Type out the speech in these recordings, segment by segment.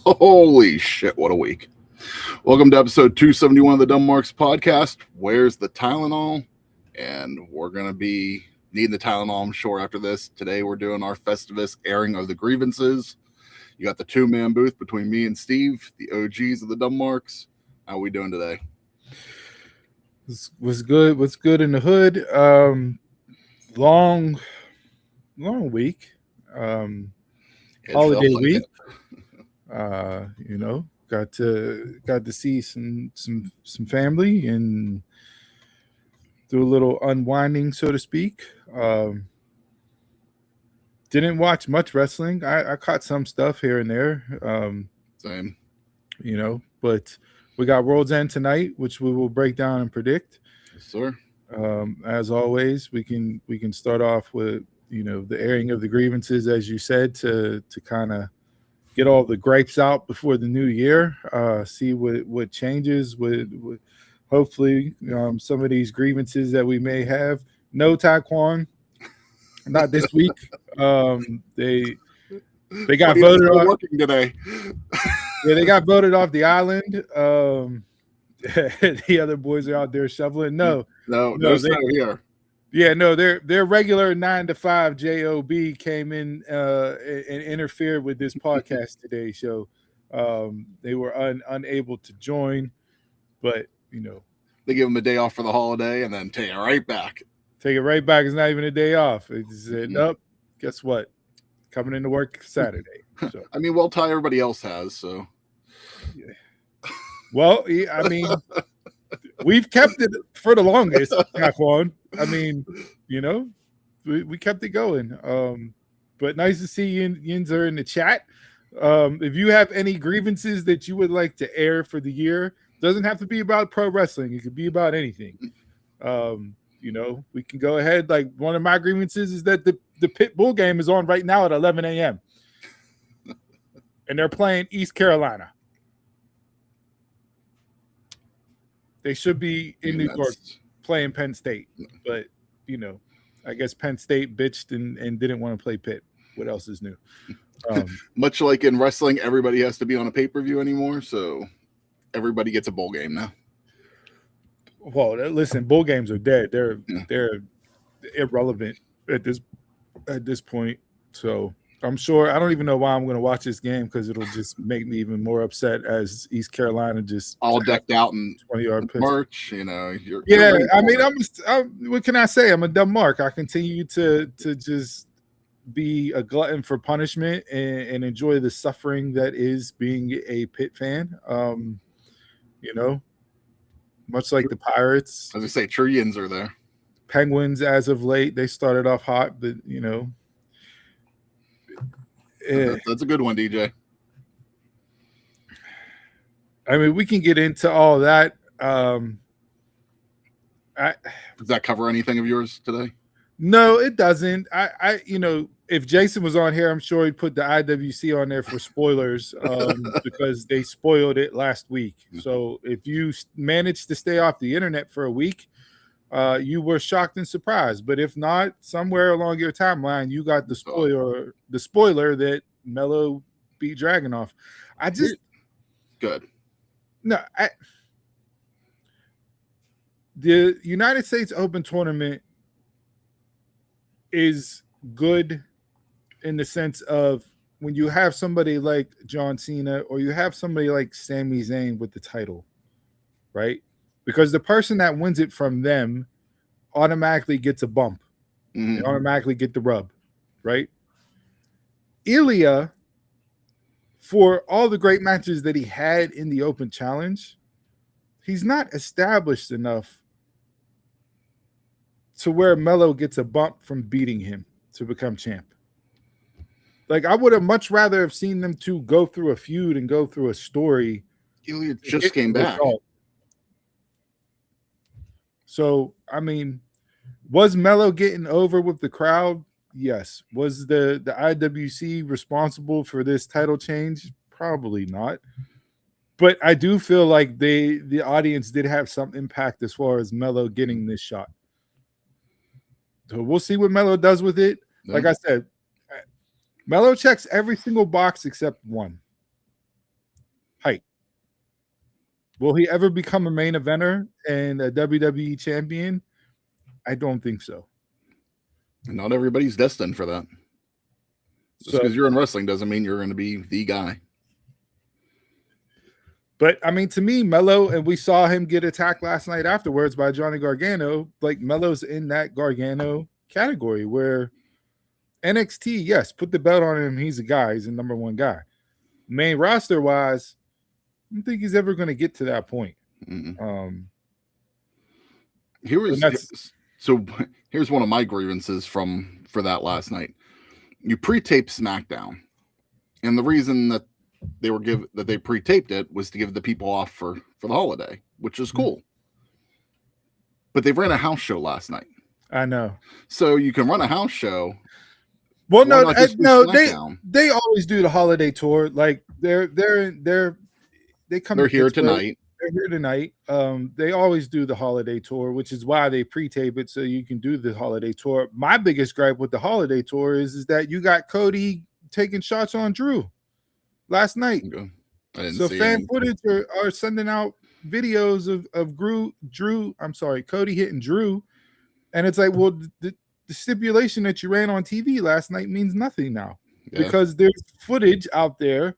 Holy shit, what a week. Welcome to episode 271 of the Dumb Marks podcast. Where's the Tylenol? And we're going to be needing the Tylenol, I'm sure, after this. Today we're doing our Festivus airing of the grievances. You got the two-man booth between me and Steve, the OGs of the Dumb Marks. How are we doing today? What's good? What's good in the hood? Long week. Holiday like week. Got to see some family and do a little unwinding, so to speak. Didn't watch much wrestling. I caught some stuff here and there. Same. But we got Worlds End tonight, which we will break down and predict. Yes, sir. As always, we can start off with the airing of the grievances, as you said, to kind of get all the gripes out before the new year. See what changes with hopefully some of these grievances that we may have. No Taekwon, not this week. They got voted off working today. Yeah, they got voted off the island. The other boys are out there shoveling. No here. Yeah, no, their regular 9 to 5 job came in and interfered with this podcast today. So they were unable to join, but they give them a day off for the holiday and then take it right back. Take it right back. It's not even a day off. They said, nope. Guess what? Coming into work Saturday. So I mean, well, Ty, everybody else has. So yeah. Well, I mean, we've kept it for the longest. Taekwon. I mean, we kept it going. But nice to see Yins are in the chat. If you have any grievances that you would like to air for the year, doesn't have to be about pro wrestling. It could be about anything. We can go ahead. Like, one of my grievances is that the Pit Bull game is on right now at 11 a.m. and they're playing East Carolina. They should be in New York playing Penn State, but I guess Penn State bitched and didn't want to play Pitt. What else is new? Much like in wrestling, everybody has to be on a pay-per-view anymore, so everybody gets a bowl game now. Well, listen, bowl games are dead. They're irrelevant at this point. So I'm sure I don't even know why I'm going to watch this game, because it'll just make me even more upset as East Carolina just all decked out in 20-yard merch. What can I say? I'm a dumb mark. I continue to just be a glutton for punishment and enjoy the suffering that is being a Pitt fan. Much like the Pirates. As I say, trillions are there. Penguins, as of late, they started off hot, but that's a good one, DJ. I mean, we can get into all that. Does that cover anything of yours today? No, it doesn't. If Jason was on here, I'm sure he'd put the IWC on there for spoilers because they spoiled it last week. So if you managed to stay off the internet for a week, you were shocked and surprised. But if not, somewhere along your timeline, you got the spoiler that Melo beat Dragunov. Good. No, the United States Open tournament is good in the sense of when you have somebody like John Cena or you have somebody like Sami Zayn with the title, right? Because the person that wins it from them automatically gets a bump. Mm-hmm. They automatically get the rub, right? Ilya, for all the great matches that he had in the Open Challenge, he's not established enough to where Melo gets a bump from beating him to become champ. Like, I would have much rather have seen them two go through a feud and go through a story. Ilya just came back. So, I mean, was Melo getting over with the crowd? Yes. Was the IWC responsible for this title change? Probably not. But I do feel like the audience did have some impact as far as Melo getting this shot. So we'll see what Melo does with it. Like I said, Melo checks every single box except one. height. Will he ever become a main eventer and a WWE champion? I don't think so. Not everybody's destined for that. Just because you're in wrestling doesn't mean you're going to be the guy. But I mean, to me, Melo, and we saw him get attacked last night afterwards by Johnny Gargano. Like, Melo's in that Gargano category where NXT, yes, put the belt on him. He's a guy. He's the number one guy. Main roster wise, I don't think he's ever going to get to that point. Here's one of my grievances for that last night. You pre-taped SmackDown, and the reason that they pre-taped it was to give the people off for the holiday, which is cool. But they ran a house show last night. I know. So you can run a house show. Well, no, they always do the holiday tour. Like they come. They're here tonight. They're here tonight. They always do the holiday tour, which is why they pre-tape it so you can do the holiday tour. My biggest gripe with the holiday tour is that you got Cody taking shots on Drew last night. So fan footage are sending out videos of Cody hitting Drew, and it's like, well, the stipulation that you ran on TV last night means nothing now because there's footage out there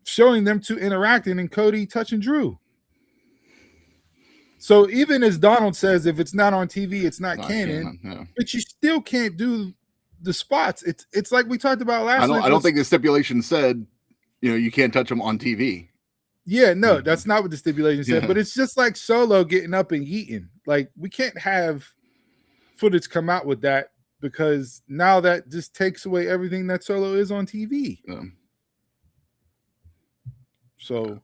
showing them two interacting and Cody touching Drew. So even as Donald says, if it's not on TV, it's not canon. But you still can't do the spots. It's like we talked about last night. I don't think the stipulation said, you can't touch them on TV. Yeah, no, that's not what the stipulation said. But it's just like Solo getting up and eating. Like, we can't have footage come out with that because now that just takes away everything that Solo is on TV. So,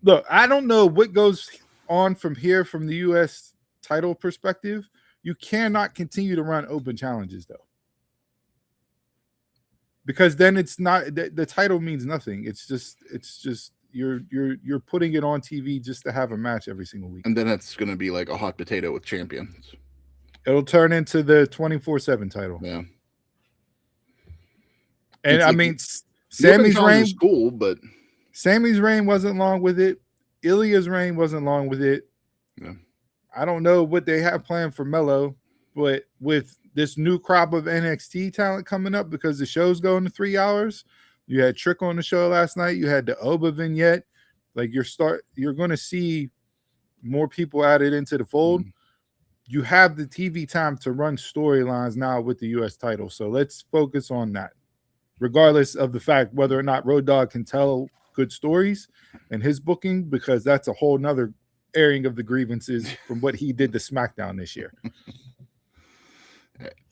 look, I don't know what goes on from here from the U.S. title perspective. You cannot continue to run open challenges, though. Because then it's not the title means nothing. It's just you're putting it on TV just to have a match every single week. And then it's going to be like a hot potato with champions. It'll turn into the 24/7 title. Yeah. And I mean, Sammy's reign was cool, but Sammy's reign wasn't long with it. Ilya's reign wasn't long with it. Yeah. I don't know what they have planned for Melo, but with this new crop of NXT talent coming up because the show's going to 3 hours. You had Trick on the show last night. You had the Oba vignette. Like you're going to see more people added into the fold. You have the TV time to run storylines now with the U.S. title. So let's focus on that, regardless of the fact whether or not Road Dogg can tell good stories and his booking, because that's a whole nother airing of the grievances from what he did to SmackDown this year.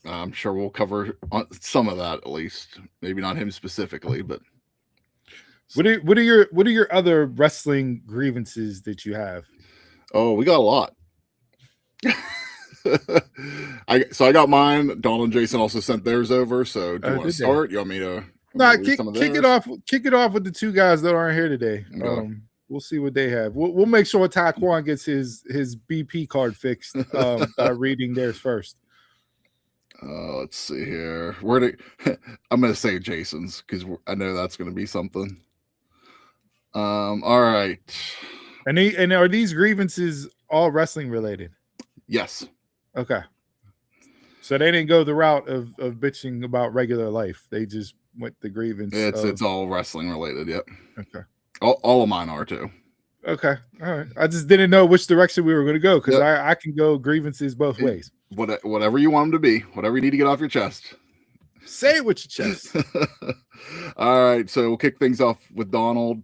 I'm sure we'll cover some of that, at least. Maybe not him specifically, but what are your other wrestling grievances that you have? Oh, we got a lot. I got mine. Donald and Jason also sent theirs over. So do you want to start? You want me to? Kick it off. Kick it off with the two guys that aren't here today. Okay. We'll see what they have. We'll make sure Taquan gets his BP card fixed by reading theirs first. Let's see here. I'm going to say Jason's because I know that's going to be something. All right. And are these grievances all wrestling related? Yes. Okay. So they didn't go the route of bitching about regular life. They just went the grievance. It's all wrestling related. Yep. Okay. All of mine are too. Okay. All right. I just didn't know which direction we were going to go because I can go grievances both ways. Whatever you want them to be, whatever you need to get off your chest. Say it with your chest. All right. So we'll kick things off with Donald.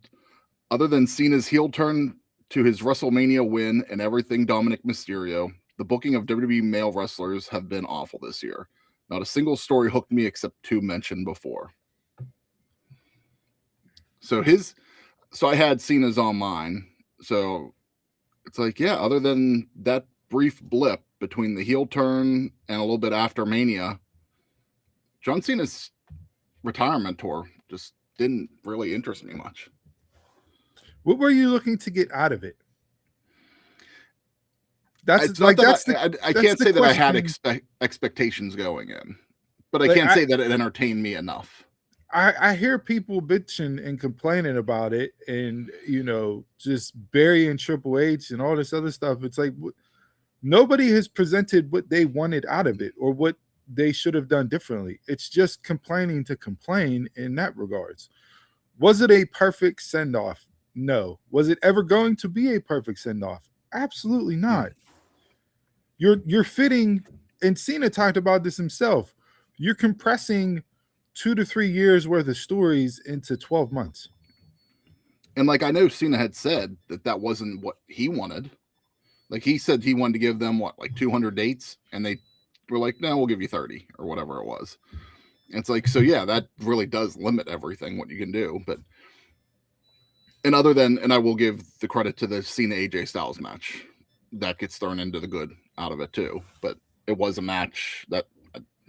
Other than Cena's heel turn to his WrestleMania win and everything Dominic Mysterio, the booking of WWE male wrestlers have been awful this year. Not a single story hooked me except two mentioned before. So I had Cena's on mine. So it's like, yeah, other than that brief blip between the heel turn and a little bit after Mania, John Cena's retirement tour just didn't really interest me much. What were you looking to get out of it? I can't say that I had expectations going in, but I can't say that it entertained me enough. I hear people bitching and complaining about it, and just burying Triple H and all this other stuff. It's like nobody has presented what they wanted out of it or what they should have done differently. It's just complaining to complain in that regards. Was it a perfect send off? No. Was it ever going to be a perfect send off? Absolutely not. You're fitting, and Cena talked about this himself. You're compressing 2 to 3 years worth of stories into 12 months. And like I know Cena had said that wasn't what he wanted. Like he said he wanted to give them like 200 dates, and they were like, no, we'll give you 30 or whatever it was. And it's like, so yeah, that really does limit everything what you can do. But and I will give the credit to the Cena AJ Styles match. That gets thrown into the good out of it too. But it was a match that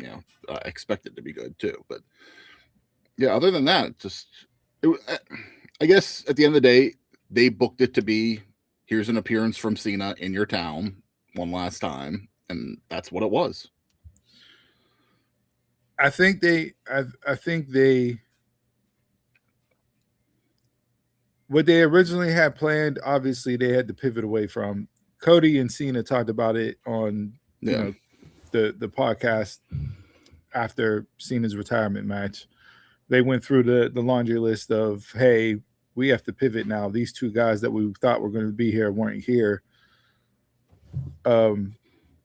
I expected to be good too. But yeah, other than that, I guess at the end of the day, they booked it to be, here's an appearance from Cena in your town one last time, and that's what it was. I think what they originally had planned, obviously they had to pivot away from. Cody and Cena talked about it on the podcast after Cena's retirement match. They went through the laundry list of, hey, we have to pivot now. These two guys that we thought were going to be here weren't here. And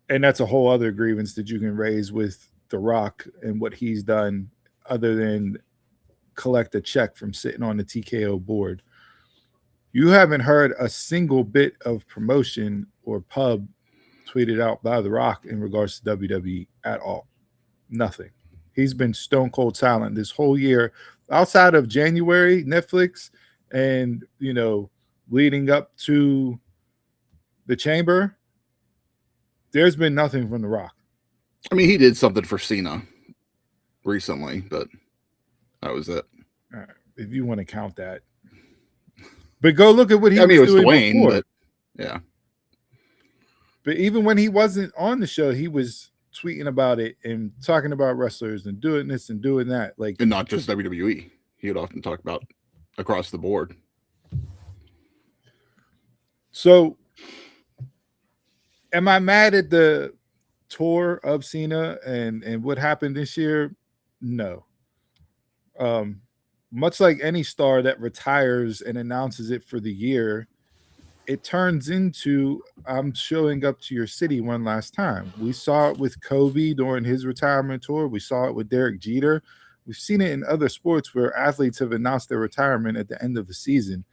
that's a whole other grievance that you can raise with The Rock and what he's done other than collect a check from sitting on the TKO board. You haven't heard a single bit of promotion or pub tweeted out by The Rock in regards to WWE at all. Nothing. He's been stone cold silent this whole year. Outside of January, Netflix, and leading up to the Chamber, there's been nothing from The Rock. I mean, he did something for Cena recently, but that was it. All right, if you want to count that. But go look at what he was doing Dwayne, before. But yeah. But even when he wasn't on the show, he was tweeting about it and talking about wrestlers and doing this and doing that. And not just WWE. He would often talk about across the board. So am I mad at the tour of Cena and what happened this year? No. Much like any star that retires and announces it for the year, it turns into, I'm showing up to your city one last time. We saw it with Kobe during his retirement tour. We saw it with Derek Jeter. We've seen it in other sports where athletes have announced their retirement at the end of the season.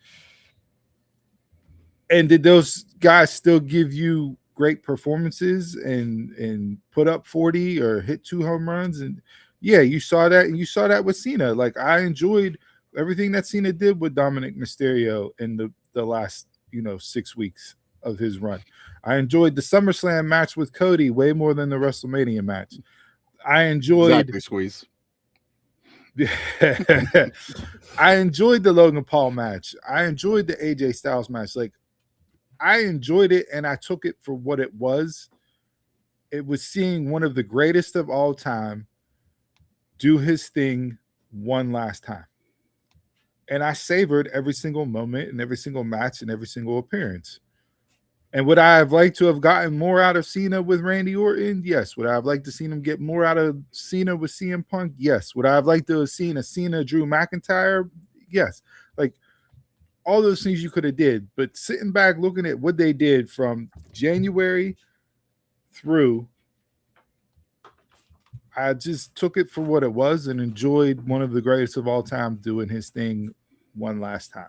And did those guys still give you great performances and put up 40 or hit 2 home runs? And yeah, you saw that, and you saw that with Cena. Like, I enjoyed everything that Cena did with Dominic Mysterio in the last 6 weeks of his run. I enjoyed the SummerSlam match with Cody way more than the WrestleMania match. I enjoyed squeeze. I enjoyed the Logan Paul match. I enjoyed the AJ Styles match. Like, I enjoyed it, and I took it for what it was. It was seeing one of the greatest of all time do his thing one last time. And I savored every single moment and every single match and every single appearance. And would I have liked to have gotten more out of Cena with Randy Orton? Yes. Would I have liked to seen him get more out of Cena with CM Punk? Yes. Would I have liked to have seen a Cena Drew McIntyre? Yes. Like, all those things you could have did. But sitting back looking at what they did from January through, I just took it for what it was and enjoyed one of the greatest of all time doing his thing one last time.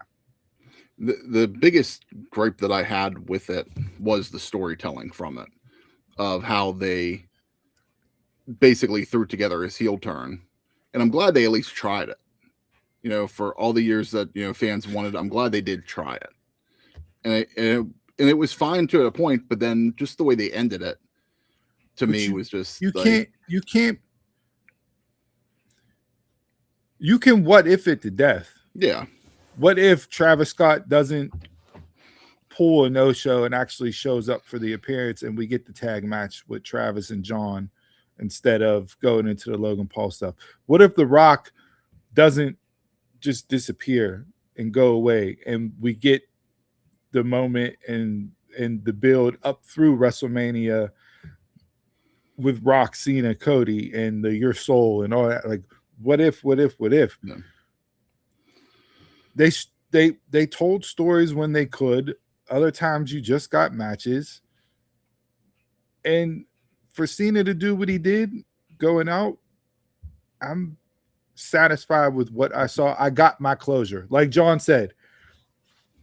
The biggest gripe that I had with it was the storytelling from it, of how they basically threw together his heel turn. And I'm glad they at least tried it. For all the years that, fans wanted, I'm glad they did try it. And it was fine to a point, but then just the way they ended it, to me, was just you can what if it to death. Yeah. What if Travis Scott doesn't pull a no-show and actually shows up for the appearance, and we get the tag match with Travis and John instead of going into the Logan Paul stuff? What if The Rock doesn't just disappear and go away, and we get the moment and the build up through WrestleMania with Rock, Cena, Cody, and the Your Soul and all that. Like, what if? Yeah. They told stories when they could. Other times you just got matches. And for Cena to do what he did going out, I'm satisfied with what I saw. I got my closure. Like John said,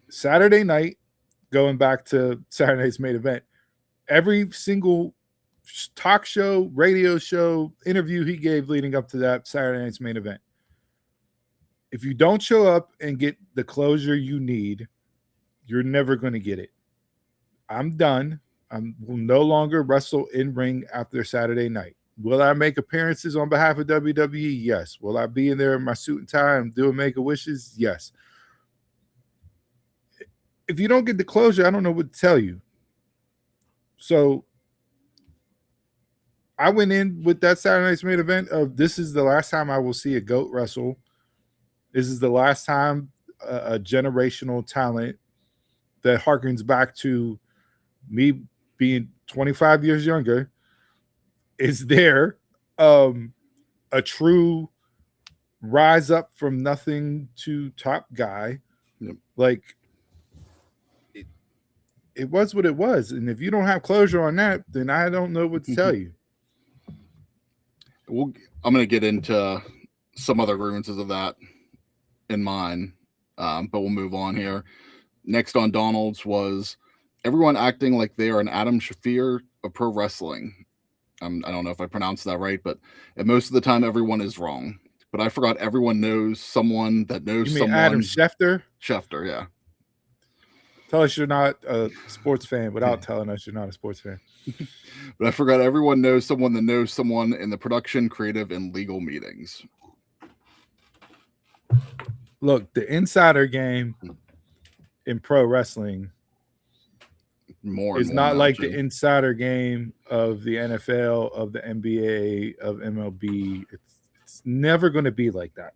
Saturday night, going back to Saturday night's main event, every single talk show, radio show, interview he gave leading up to that Saturday night's main event, if you don't show up and get the closure you need, you're never going to get it. I'm done. I will no longer wrestle in ring after Saturday night. Will I make appearances on behalf of WWE? Yes. Will I be in there in my suit and tie and doing Make-A-Wishes? Yes. If you don't get the closure, I don't know what to tell you. So I went in with that Saturday night's main event of this is the last time I will see a GOAT wrestle. This is the last time a generational talent that harkens back to me being 25 years younger is there. A true rise up from nothing to top guy. Yep. Like, it was what it was. And if you don't have closure on that, then I don't know what to tell you. I'm going to get into some other grievances of that in mine, but we'll move on here. Next on Donald's was everyone acting like they are an Adam Shafir of pro wrestling. I don't know if I pronounced that right, but most of the time everyone is wrong. But I forgot everyone knows someone that knows You mean someone. Adam Schefter? Schefter, yeah. Tell us you're not a sports fan without telling us you're not a sports fan. But I forgot everyone knows someone that knows someone in the production, creative, and legal meetings. Look, the insider game in pro wrestling is not like the insider game of the NFL, of the NBA, of MLB. It's never going to be like that.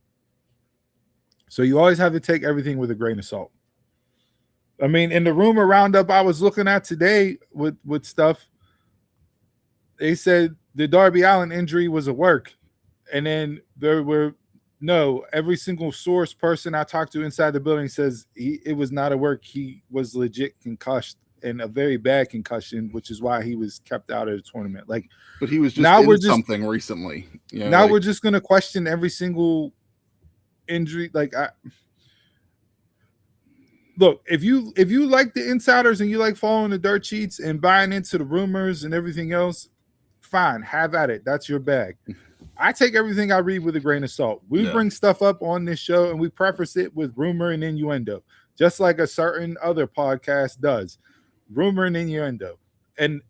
So you always have to take everything with a grain of salt. I mean, in the rumor roundup I was looking at today with stuff, they said the Darby Allin injury was a work. And then there were every single source person I talked to inside the building says it was not a work. He was legit concussed, and a very bad concussion, which is why he was kept out of the tournament. Like, but he was just something recently. You know, we're just going to question every single injury. Like, look, if you like the insiders and you like following the dirt sheets and buying into the rumors and everything else, fine, have at it. That's your bag. I take everything I read with a grain of salt. We bring stuff up on this show and we preface it with rumor and innuendo, just like a certain other podcast does. Rumor and innuendo. And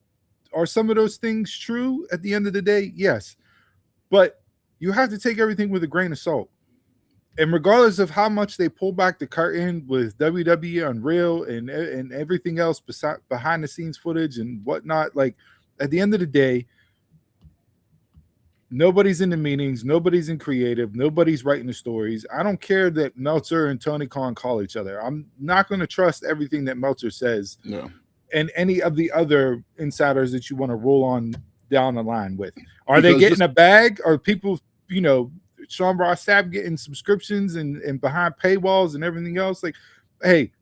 are some of those things true at the end of the day? Yes. But you have to take everything with a grain of salt. And regardless of how much they pull back the curtain with WWE Unreal and everything else behind the scenes footage and whatnot, like, at the end of the day, nobody's in the meetings, nobody's in creative, nobody's writing the stories. I don't care that Meltzer and Tony Khan call each other. I'm not going to trust everything that Meltzer says. No. And any of the other insiders that you want to roll on down the line with. Are they getting a bag? Are people, Sean Ross Sapp getting subscriptions and behind paywalls and everything else? Like, hey,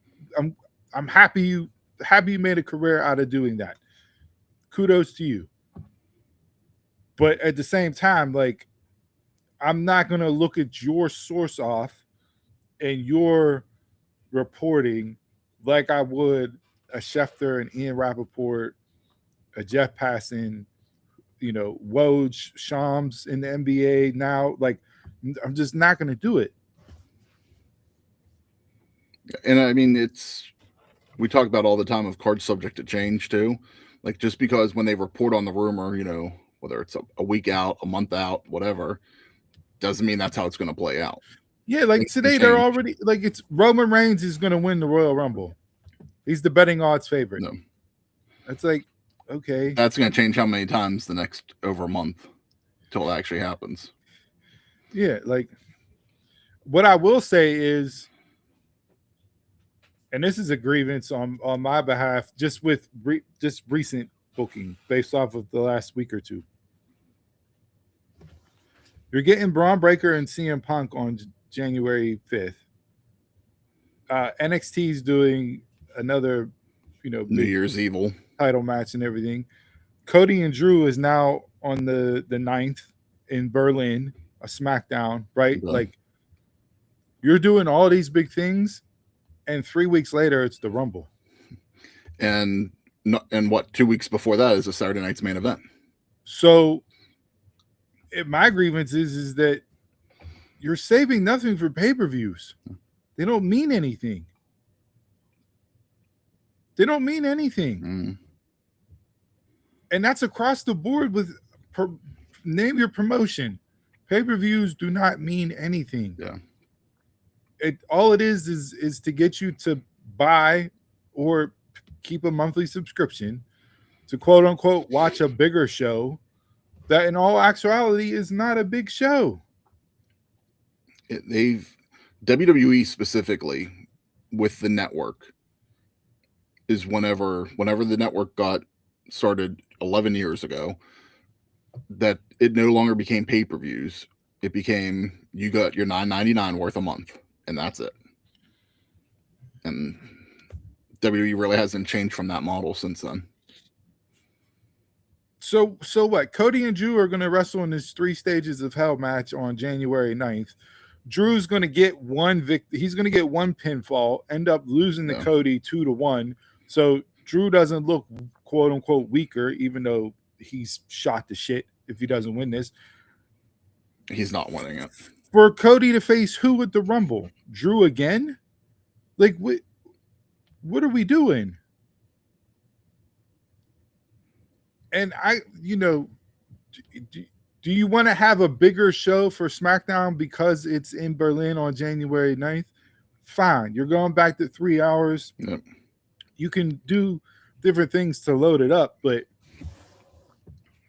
I'm happy you made a career out of doing that. Kudos to you. But at the same time, like, I'm not going to look at your source off and your reporting like I would a Schefter and Ian Rappaport, a Jeff Passan, Woj, Shams in the NBA now. Like, I'm just not going to do it. And I mean, we talk about all the time of cards subject to change too. Like, just because when they report on the rumor, whether it's a week out, a month out, whatever, doesn't mean that's how it's going to play out. Yeah, like today they're already like, it's Roman Reigns is going to win the Royal Rumble. He's the betting odds favorite. No. It's like, okay. That's going to change how many times the next over a month till it actually happens. Yeah, like, what I will say is, and this is a grievance on my behalf, just with just recent booking based off of the last week or two. You're getting Braun Breaker and CM Punk on January 5th. NXT is doing another, New big Year's Evil title match and everything. Cody and Drew is now on the 9th in Berlin, a SmackDown, right? Yeah. Like, you're doing all these big things, and 3 weeks later, it's the Rumble. And what, 2 weeks before that is a Saturday night's main event. So my grievance is that you're saving nothing for pay-per-views. They don't mean anything. They don't mean anything. Mm. And that's across the board with name your promotion. Pay-per-views do not mean anything. Yeah. All it is to get you to buy or keep a monthly subscription to quote unquote watch a bigger show that in all actuality is not a big show. WWE specifically with the network is whenever the network got started 11 years ago, that it no longer became pay-per-views. It became, you got your $9.99 worth a month, and that's it. And WWE really hasn't changed from that model since then. So what? Cody and Drew are going to wrestle in this 3 stages of hell match on January 9th. Drew's going to get one he's going to get one pinfall, end up losing to Cody 2-1. So Drew doesn't look quote unquote weaker, even though he's shot to shit if he doesn't win this. He's not winning it. For Cody to face who at the Rumble? Drew again? Like, what are we doing? And do you want to have a bigger show for SmackDown because it's in Berlin on January 9th? Fine. You're going back to 3 hours. Yep. You can do different things to load it up, but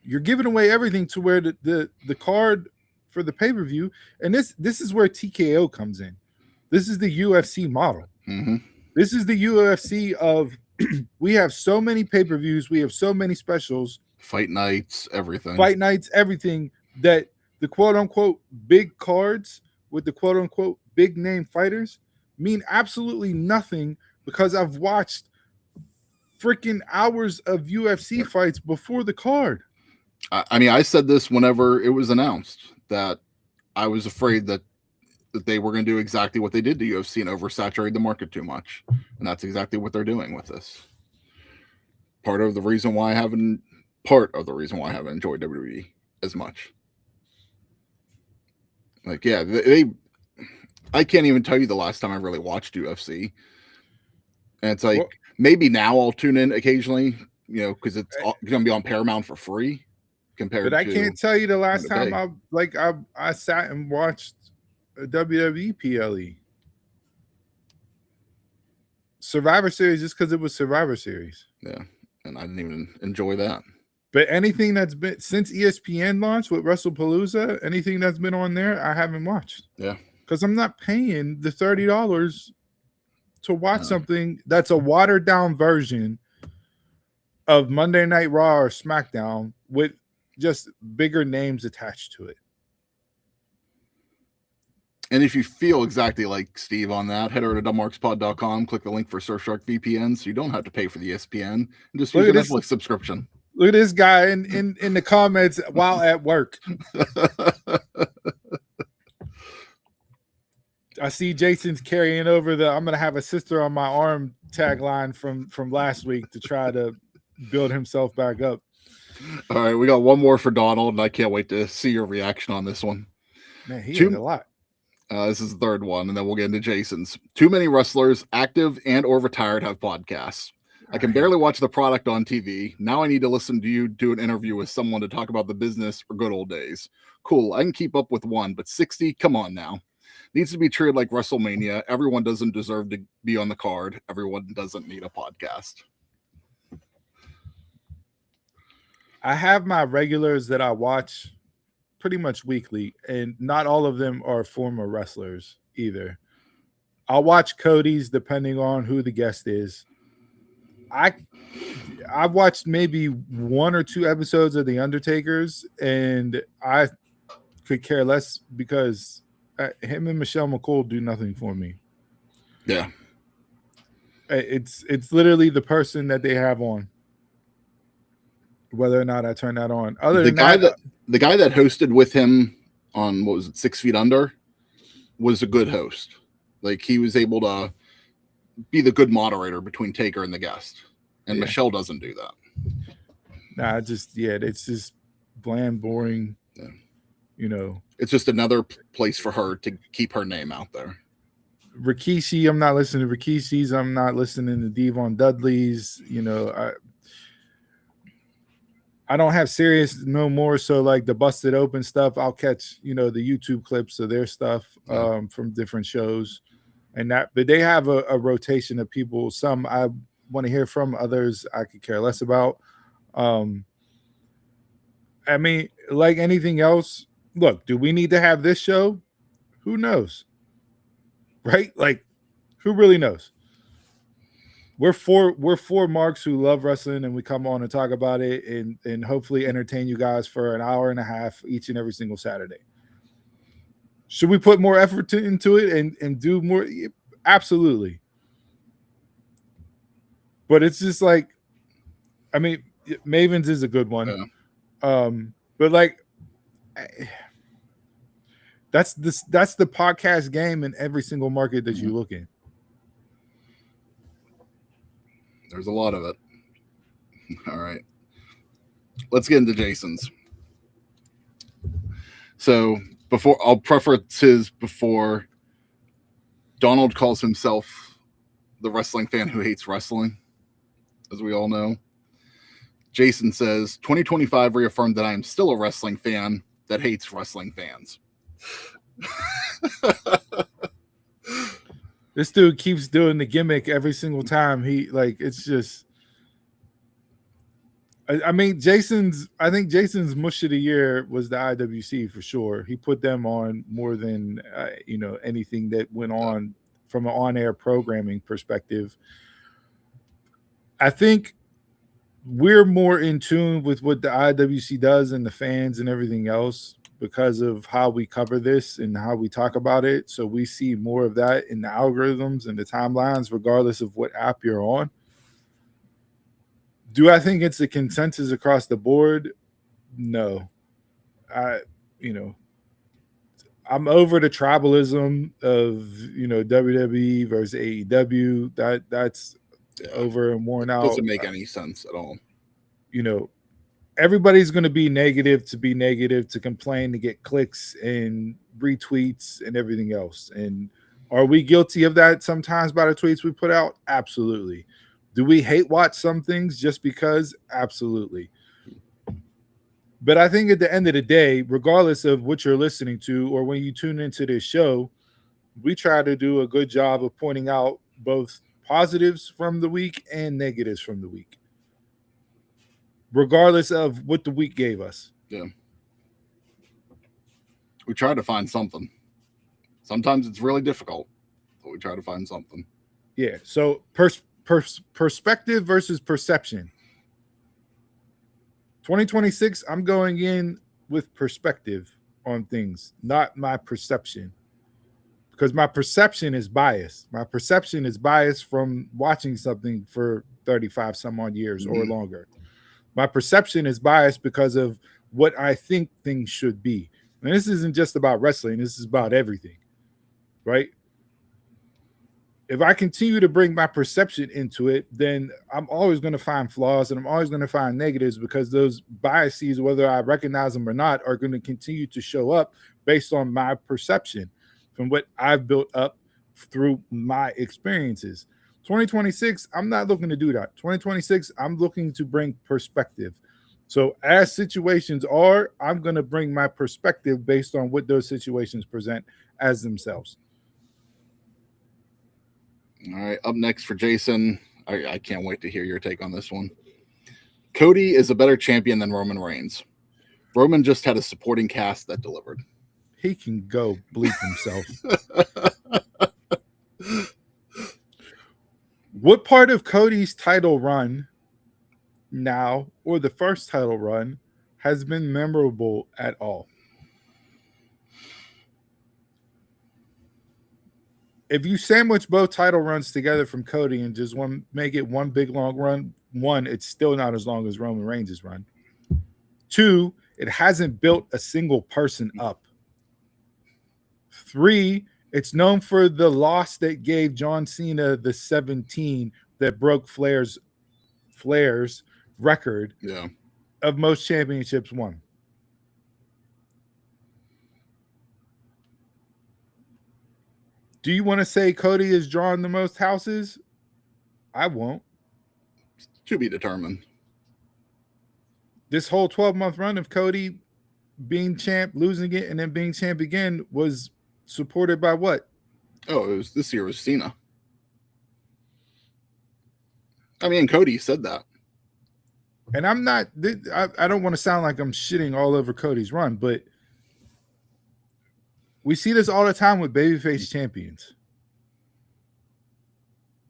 you're giving away everything to where the card for the pay-per-view, and this is where TKO comes in. This is the UFC model. Mm-hmm. This is the UFC of we have so many pay-per-views, we have so many specials, fight nights, everything, that the quote-unquote big cards with the quote-unquote big name fighters mean absolutely nothing, because I've watched freaking hours of UFC fights before the card. I mean, I said this whenever it was announced that I was afraid that they were going to do exactly what they did to UFC and oversaturate the market too much. And that's exactly what they're doing with this. Part of the reason why I haven't enjoyed WWE as much. Like, yeah, I can't even tell you the last time I really watched UFC. And it's like, maybe now I'll tune in occasionally, because it's going to be on Paramount for free. But I can't tell you the last time I sat and watched a WWE PLE. Survivor Series, just because it was Survivor Series. Yeah, and I didn't even enjoy that. But anything that's been since ESPN launched with WrestlePalooza, anything that's been on there, I haven't watched. Yeah, because I'm not paying the $30 to watch something that's a watered down version of Monday Night Raw or SmackDown with just bigger names attached to it. And if you feel exactly like Steve on that, head over to dumbmarkspod.com, click the link for Surfshark VPN, so you don't have to pay for the ESPN, and just use a Netflix subscription. Look at this guy in the comments while at work. I see Jason's carrying over the "I'm gonna have a sister on my arm" tagline from last week to try to build himself back up. All right, we got one more for Donald, and I can't wait to see your reaction on this one. Man, he had a lot. This is the third one, and then we'll get into Jason's. Too many wrestlers, active and or retired, have podcasts. I can barely watch the product on TV. Now I need to listen to you do an interview with someone to talk about the business or good old days. Cool, I can keep up with one, but 60, come on now. Needs to be treated like WrestleMania. Everyone doesn't deserve to be on the card. Everyone doesn't need a podcast. I have my regulars that I watch pretty much weekly, and not all of them are former wrestlers either. I'll watch Cody's depending on who the guest is. I've watched maybe 1 or 2 episodes of The Undertaker's, and I could care less because him and Michelle McCool do nothing for me. Yeah. It's literally the person that they have on, whether or not I turn that on. The guy that hosted with him on, what was it, 6 Feet Under, was a good host. Like, he was able to be the good moderator between Taker and the guest. And Michelle doesn't do that. Nah, it's just bland, boring. Yeah. You know, it's just another place for her to keep her name out there. Rikishi, I'm not listening to Rikishi's. I'm not listening to Devon Dudley's. You know, I don't have Sirius no more. So like the Busted Open stuff, I'll catch, you know, the YouTube clips of their stuff from different shows, and that. But they have a rotation of people. Some I want to hear from, others I could care less about. I mean, like anything else, look, do we need to have this show? Who knows? Right? Like, who really knows? We're four marks who love wrestling, and we come on and talk about it and hopefully entertain you guys for an hour and a half each and every single Saturday. Should we put more effort into it and do more? Absolutely. But it's just like, I mean, Maven's is a good one. Yeah. But like, that's the podcast game in every single market that you look in. There's a lot of it. All right. Let's get into Jason's. So I'll preface his before. Donald calls himself the wrestling fan who hates wrestling, as we all know. Jason says, 2025 reaffirmed that I am still a wrestling fan that hates wrestling fans. This dude keeps doing the gimmick every single time. It's just, I mean, I think Jason's mush of the year was the IWC for sure. He put them on more than, anything that went on from an on-air programming perspective. I think we're more in tune with what the IWC does and the fans and everything else because of how we cover this and how we talk about it. So we see more of that in the algorithms and the timelines, regardless of what app you're on. Do I think it's a consensus across the board? No. I'm over the tribalism of, WWE versus AEW. That's over and worn out. Doesn't make any sense at all. Everybody's going to be negative, to complain, to get clicks and retweets and everything else. And are we guilty of that sometimes by the tweets we put out? Absolutely. Do we hate watch some things just because? Absolutely. But I think at the end of the day, regardless of what you're listening to or when you tune into this show, we try to do a good job of pointing out both positives from the week and negatives from the week, regardless of what the week gave us. Yeah. We try to find something. Sometimes it's really difficult, but we try to find something. Yeah. So perspective versus perception. 2026, I'm going in with perspective on things, not my perception. Because my perception is biased. My perception is biased from watching something for 35 some odd years or longer. My perception is biased because of what I think things should be. And this isn't just about wrestling. This is about everything, right? If I continue to bring my perception into it, then I'm always going to find flaws and I'm always going to find negatives because those biases, whether I recognize them or not, are going to continue to show up based on my perception from what I've built up through my experiences. 2026, I'm not looking to do that. 2026, I'm looking to bring perspective. So as situations are, I'm going to bring my perspective based on what those situations present as themselves. All right, up next for Jason. I can't wait to hear your take on this one. Cody is a better champion than Roman Reigns. Roman just had a supporting cast that delivered. He can go bleep himself. What part of Cody's title run now, or the first title run, has been memorable at all? If you sandwich both title runs together from Cody and just make it one big long run, one, it's still not as long as Roman Reigns' run. Two, it hasn't built a single person up. Three, it's known for the loss that gave John Cena the 17 that broke Flair's record of most championships won. Do you want to say Cody has drawn the most houses? I won't. To be determined. This whole 12-month run of Cody being champ, losing it, and then being champ again was supported by what? Oh, this year was Cena. I mean, Cody said that. And I'm not, I don't want to sound like I'm shitting all over Cody's run, but we see this all the time with babyface champions.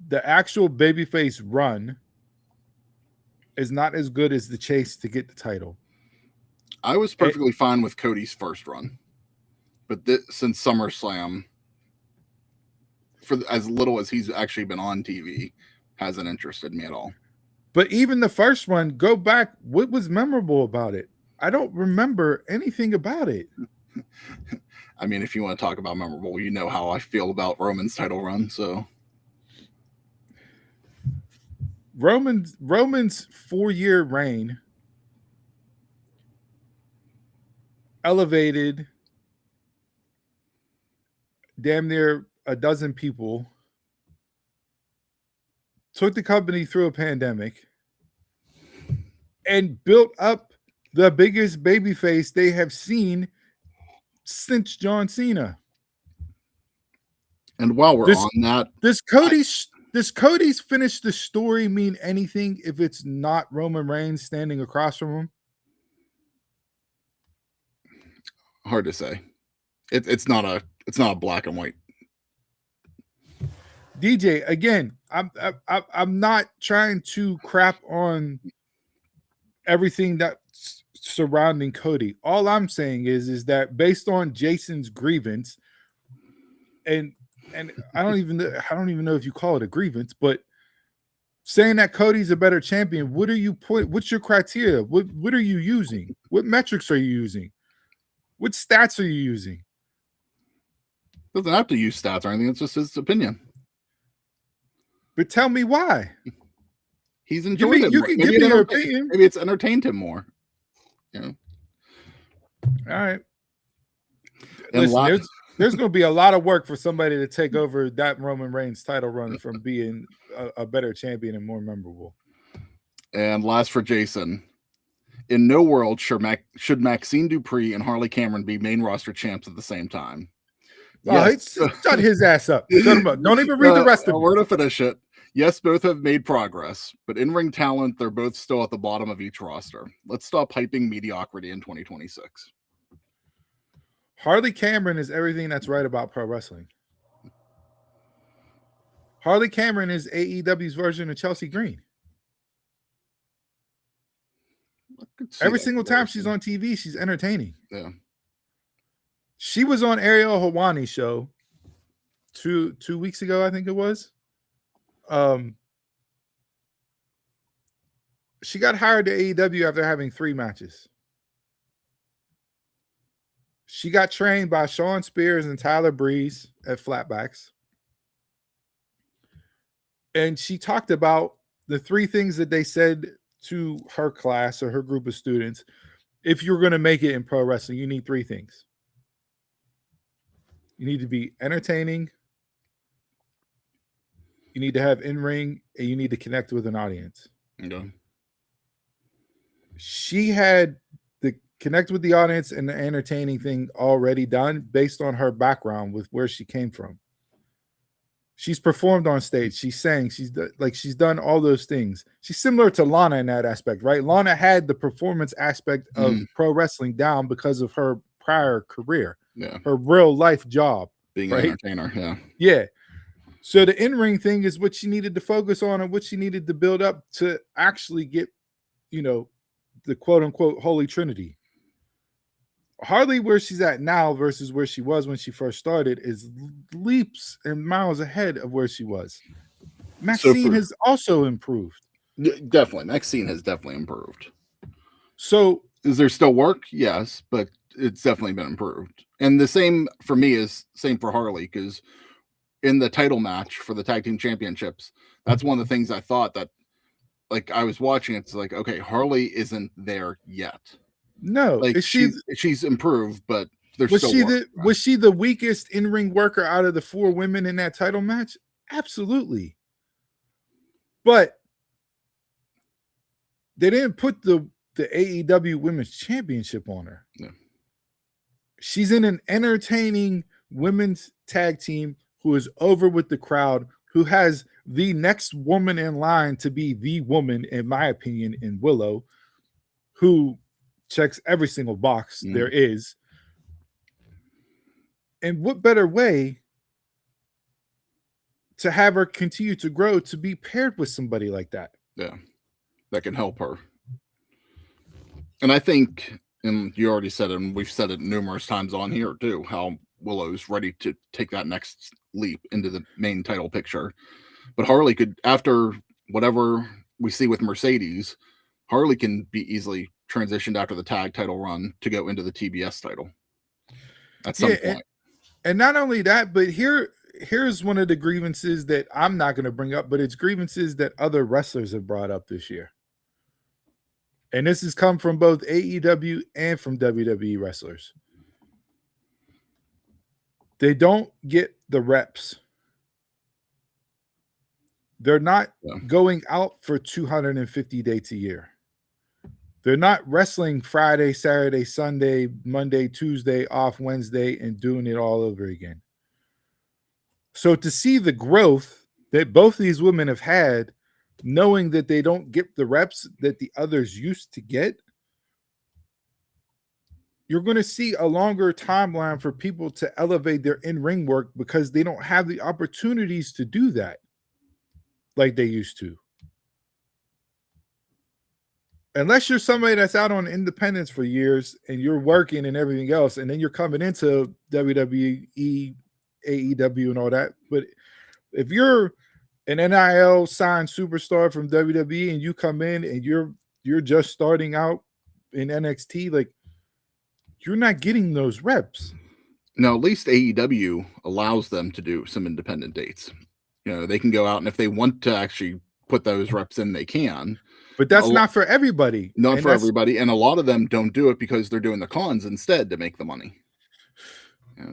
The actual babyface run is not as good as the chase to get the title. I was perfectly fine with Cody's first run, but since SummerSlam, for as little as he's actually been on TV, hasn't interested me at all. But even the first one, go back. What was memorable about it? I don't remember anything about it. I mean, if you want to talk about memorable, you know how I feel about Roman's title run. So Roman's 4-year reign elevated damn near a dozen people, took the company through a pandemic, and built up the biggest babyface they have seen since John Cena. And while we're on that, does Cody's finish the story mean anything if it's not Roman Reigns standing across from him? Hard to say. It's not a black and white. DJ, again, I'm not trying to crap on everything that's surrounding Cody. All I'm saying is that based on Jason's grievance, and I don't even know if you call it a grievance, but saying that Cody's a better champion, what's your criteria? What are you using? What metrics are you using? What stats are you using? Doesn't have to use stats or anything. It's just his opinion. But tell me why. He's enjoyed it. You can give me your opinion. Maybe it's entertained him more. You know. All right. Listen, there's going to be a lot of work for somebody to take over that Roman Reigns title run from being a better champion and more memorable. And last for Jason. In no world should Maxine Dupree and Harley Cameron be main roster champs at the same time. Yes. Shut his ass up. Shut him up. Don't even read the rest of it. We're to finish it. Yes, both have made progress, but in-ring talent, they're both still at the bottom of each roster. Let's stop hyping mediocrity in 2026. Harley Cameron is everything that's right about pro wrestling. Harley Cameron is AEW's version of Chelsea Green. Every single time she's on TV, she's entertaining. Yeah. She was on Ariel Helwani's show 2 weeks ago, I think it was. She got hired to AEW after having 3 matches. She got trained by Sean Spears and Tyler Breeze at Flatbacks. And she talked about the 3 things that they said to her class or her group of students. If you're going to make it in pro wrestling, you need 3 things. You need to be entertaining, you need to have in-ring, and you need to connect with an audience. Okay. She had the connect with the audience and the entertaining thing already done based on her background with where she came from. She's performed on stage. She sang. She's done all those things. She's similar to Lana in that aspect, right? Lana had the performance aspect of pro wrestling down because of her prior career. her real life job. Being right? an entertainer. Yeah. Yeah. So the in-ring thing is what she needed to focus on and what she needed to build up to actually get, the quote unquote Holy Trinity. Harley, where she's at now versus where she was when she first started, is leaps and miles ahead of where she was. Maxine has also improved. Definitely. Maxine has definitely improved. So is there still work? Yes, but it's definitely been improved. And the same for me is same for Harley, because in the title match for the tag team championships, that's one of the things I thought that, like, I was watching, it's like, okay, Harley isn't there yet. No, like she's improved, but there's still work. Was she the weakest in-ring worker out of the 4 women in that title match? Absolutely. But they didn't put the AEW Women's Championship on her. Yeah. She's in an entertaining women's tag team who is over with the crowd, who has the next woman in line to be the woman, in my opinion, in Willow, who checks every single box there is. And what better way to have her continue to grow to be paired with somebody like that? Yeah, that can help her. And I think, and you already said it, and we've said it numerous times on here too, how Willow's ready to take that next leap into the main title picture. But Harley could, after whatever we see with Mercedes, Harley can be easily transitioned after the tag title run to go into the TBS title at some point. And not only that, but here's one of the grievances that I'm not going to bring up, but it's grievances that other wrestlers have brought up this year. And this has come from both AEW and from WWE wrestlers. They don't get the reps. They're not going out for 250 dates a year. They're not wrestling Friday, Saturday, Sunday, Monday, Tuesday, off Wednesday, and doing it all over again. So to see the growth that both these women have had, knowing that they don't get the reps that the others used to get, you're going to see a longer timeline for people to elevate their in-ring work because they don't have the opportunities to do that like they used to. Unless you're somebody that's out on independence for years and you're working and everything else, and then you're coming into WWE, AEW, and all that. But if you're an NIL signed superstar from WWE and you come in and you're just starting out in NXT, like, you're not getting those reps. No, at least AEW allows them to do some independent dates. They can go out, and if they want to actually put those reps in, they can. But that's not for everybody. Not for everybody. And a lot of them don't do it because they're doing the cons instead to make the money.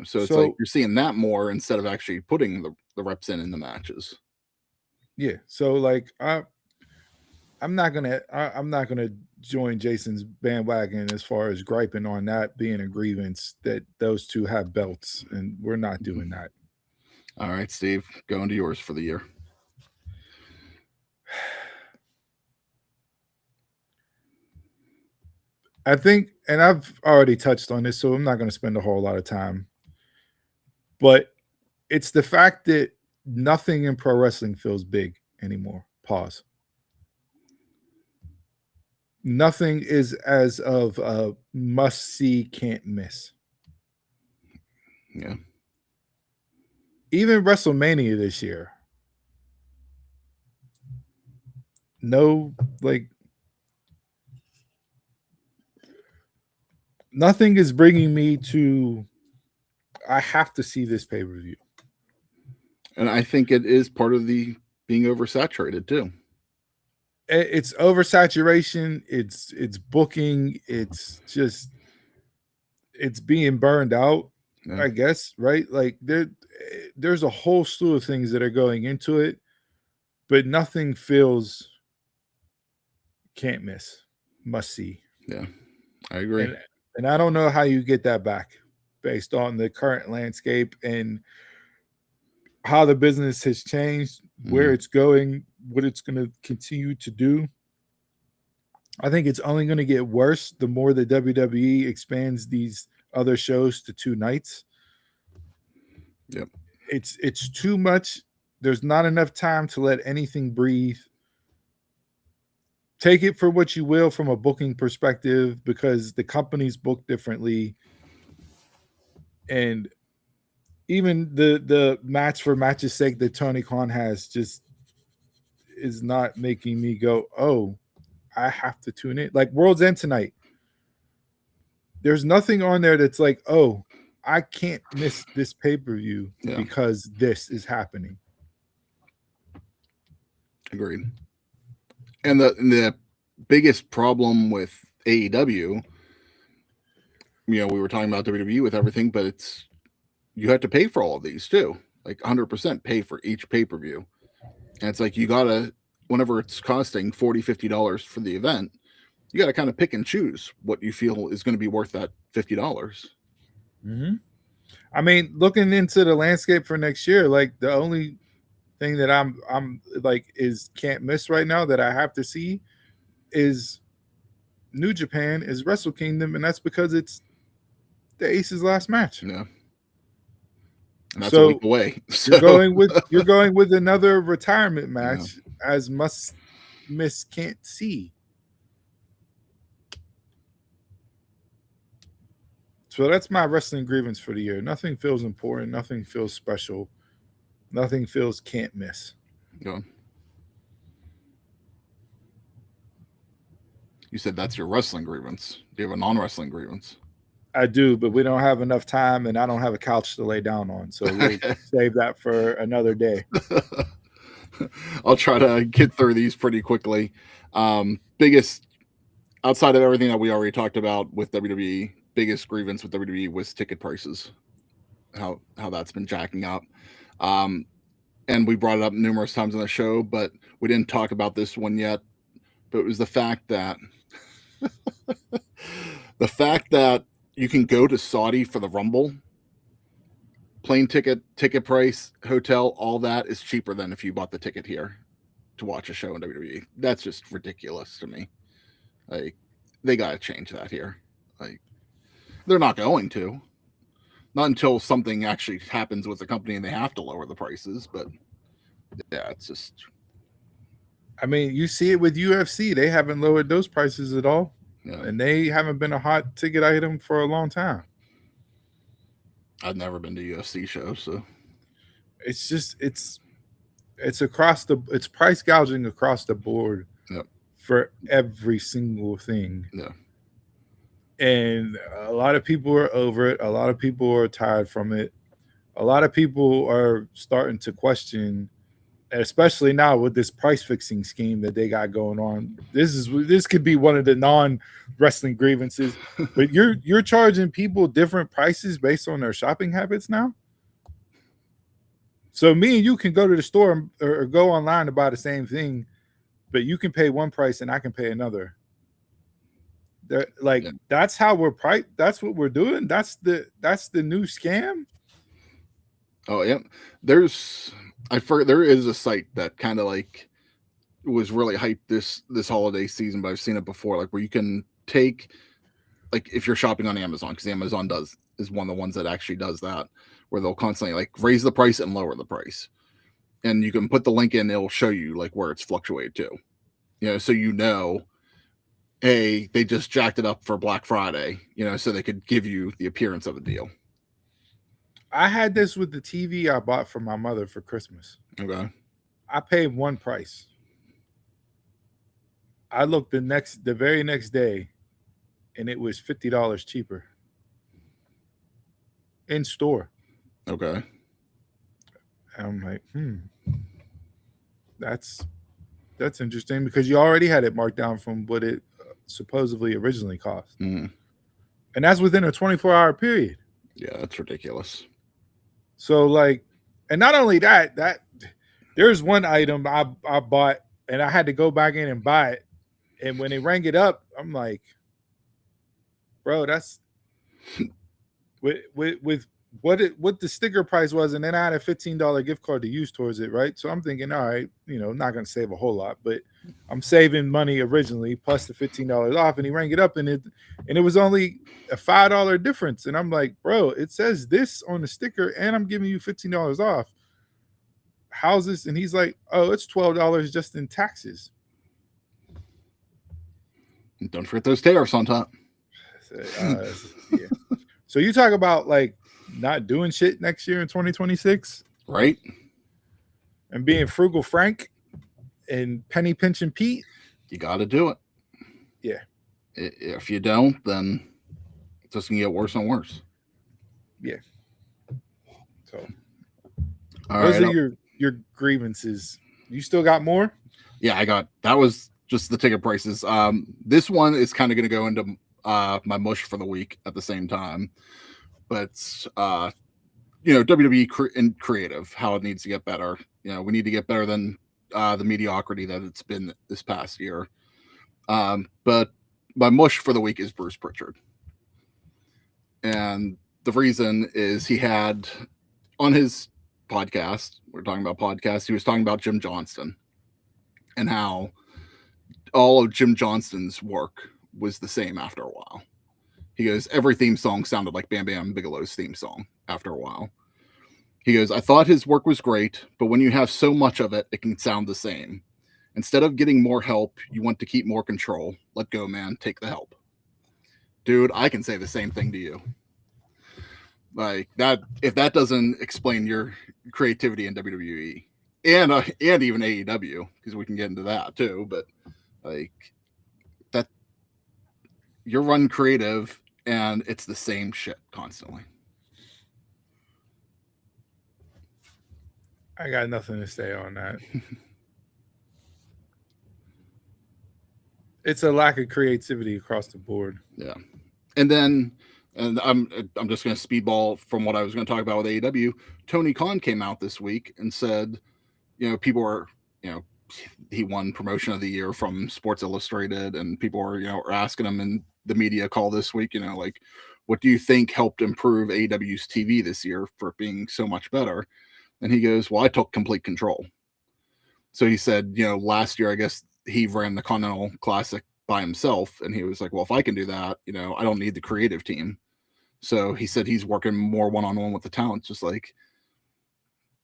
So it's like you're seeing that more instead of actually putting the reps in the matches. Yeah. So like I'm not gonna join Jason's bandwagon as far as griping on that being a grievance that those two have belts, and we're not doing that. All right, Steve, going to yours for the year. I think, and I've already touched on this, so I'm not going to spend a whole lot of time, but it's the fact that nothing in pro wrestling feels big anymore. Pause. Nothing is as of a must see, can't miss. Yeah. Even WrestleMania this year. No, like, nothing is bringing me to, I have to see this pay-per-view. And I think it is part of the being oversaturated too. It's oversaturation. It's booking. It's just, it's being burned out, I guess, right? Like there's a whole slew of things that are going into it, but nothing feels can't miss, must see. Yeah, I agree. And I don't know how you get that back based on the current landscape and how the business has changed, where it's going, what it's going to continue to do. I think it's only going to get worse the more the WWE expands these other shows to 2 nights. Yep. It's too much. There's not enough time to let anything breathe. Take it for what you will from a booking perspective, because the companies book differently, and even the match for match's sake that Tony Khan has just is not making me go, oh, I have to tune in. Like World's End tonight, there's nothing on there that's like, oh, I can't miss this pay-per-view because this is happening. Agreed. And the biggest problem with AEW, we were talking about WWE with everything, but it's, you have to pay for all of these too, like 100% pay for each pay-per-view. And it's like, you gotta, whenever it's costing $40-$50 for the event, you got to kind of pick and choose what you feel is going to be worth that $50. Mm-hmm. I mean, looking into the landscape for next year, like the only thing that I'm like is can't miss right now that I have to see is New Japan, is Wrestle Kingdom, and that's because it's the Ace's last match. Yeah. And that's a week away. So. You're going with another retirement match as must miss can't see. So that's my wrestling grievance for the year. Nothing feels important. Nothing feels special. Nothing feels can't miss. Yeah. You said that's your wrestling grievance. Do you have a non-wrestling grievance? I do, but we don't have enough time, and I don't have a couch to lay down on. So we'll save that for another day. I'll try to get through these pretty quickly. Biggest, outside of everything that we already talked about with WWE, biggest grievance with WWE was ticket prices. How that's been jacking up. And we brought it up numerous times on the show, but we didn't talk about this one yet. But it was the fact that you can go to Saudi for the Rumble. Plane ticket price, hotel, all that is cheaper than if you bought the ticket here to watch a show in WWE. That's just ridiculous to me. Like, they got to change that here. Like, they're not going to. Not until something actually happens with the company and they have to lower the prices. But yeah, it's just. I mean, you see it with UFC. They haven't lowered those prices at all. Yeah. And they haven't been a hot ticket item for a long time. I've never been to UFC shows, so it's just it's price gouging across the board for every single thing. Yeah. And a lot of people are over it. A lot of people are tired from it. A lot of people are starting to question, especially now with this price fixing scheme that they got going on. This could be one of the non-wrestling grievances, but you're charging people different prices based on their shopping habits now. So me and you can go to the store or go online to buy the same thing, but you can pay one price and I can pay another. That's how we're priced. That's what we're doing. That's the new scam. Oh yeah, there is a site that kind of like was really hyped this holiday season, but I've seen it before, like where you can take, like if you're shopping on Amazon, because Amazon is one of the ones that actually does that, where they'll constantly like raise the price and lower the price, and you can put the link in, it'll show you like where it's fluctuated to, so hey, they just jacked it up for Black Friday, so they could give you the appearance of a deal. I had this with the TV I bought for my mother for Christmas. Okay. I paid one price. I looked the very next day, and it was $50 cheaper in store. Okay. And I'm like, that's interesting, because you already had it marked down from what it supposedly originally cost. Mm-hmm. And that's within a 24-hour period. Yeah, that's ridiculous. So and not only that there's one item I bought and I had to go back in and buy it. And when they rang it up, I'm like, bro, that's with what the sticker price was, and then I had a $15 gift card to use towards it, right? So I'm thinking, all right, not going to save a whole lot, but I'm saving money originally plus the $15 off, and he rang it up, and it was only a $5 difference, and I'm like, bro, it says this on the sticker, and I'm giving you $15 off. How's this? And he's like, oh, it's $12 just in taxes. And don't forget those tariffs on top. Yeah. So you talk about like not doing shit next year in 2026, right? And being frugal Frank and penny pinching Pete. You got to do it. Yeah. If you don't, then it's just gonna get worse and worse. Yeah. So those are your grievances. You still got more? Yeah, that was just the ticket prices. This one is kind of going to go into my mush for the week at the same time, but WWE and creative, how it needs to get better. We need to get better than the mediocrity that it's been this past year. But my mush for the week is Bruce Pritchard, and the reason is he had on his podcast, we're talking about podcasts, he was talking about Jim Johnston and how all of Jim Johnston's work was the same after a while. He goes, every theme song sounded like Bam Bam Bigelow's theme song after a while. He goes, I thought his work was great, but when you have so much of it, it can sound the same. Instead of getting more help, you want to keep more control. Let go, man. Take the help. Dude, I can say the same thing to you. Like that, if that doesn't explain your creativity in WWE and even AEW, because we can get into that too, but like that, you're run creative and it's the same shit constantly. I got nothing to say on that. It's a lack of creativity across the board. Yeah. And I'm just going to speedball from what I was going to talk about with AEW. Tony Khan came out this week and said, people are, he won promotion of the year from Sports Illustrated, and people are asking him in the media call this week, like, what do you think helped improve AEW's TV this year for it being so much better? And he goes, well, I took complete control. So he said, last year, I guess he ran the Continental Classic by himself. And he was like, well, if I can do that, I don't need the creative team. So he said he's working more one-on-one with the talent, just like,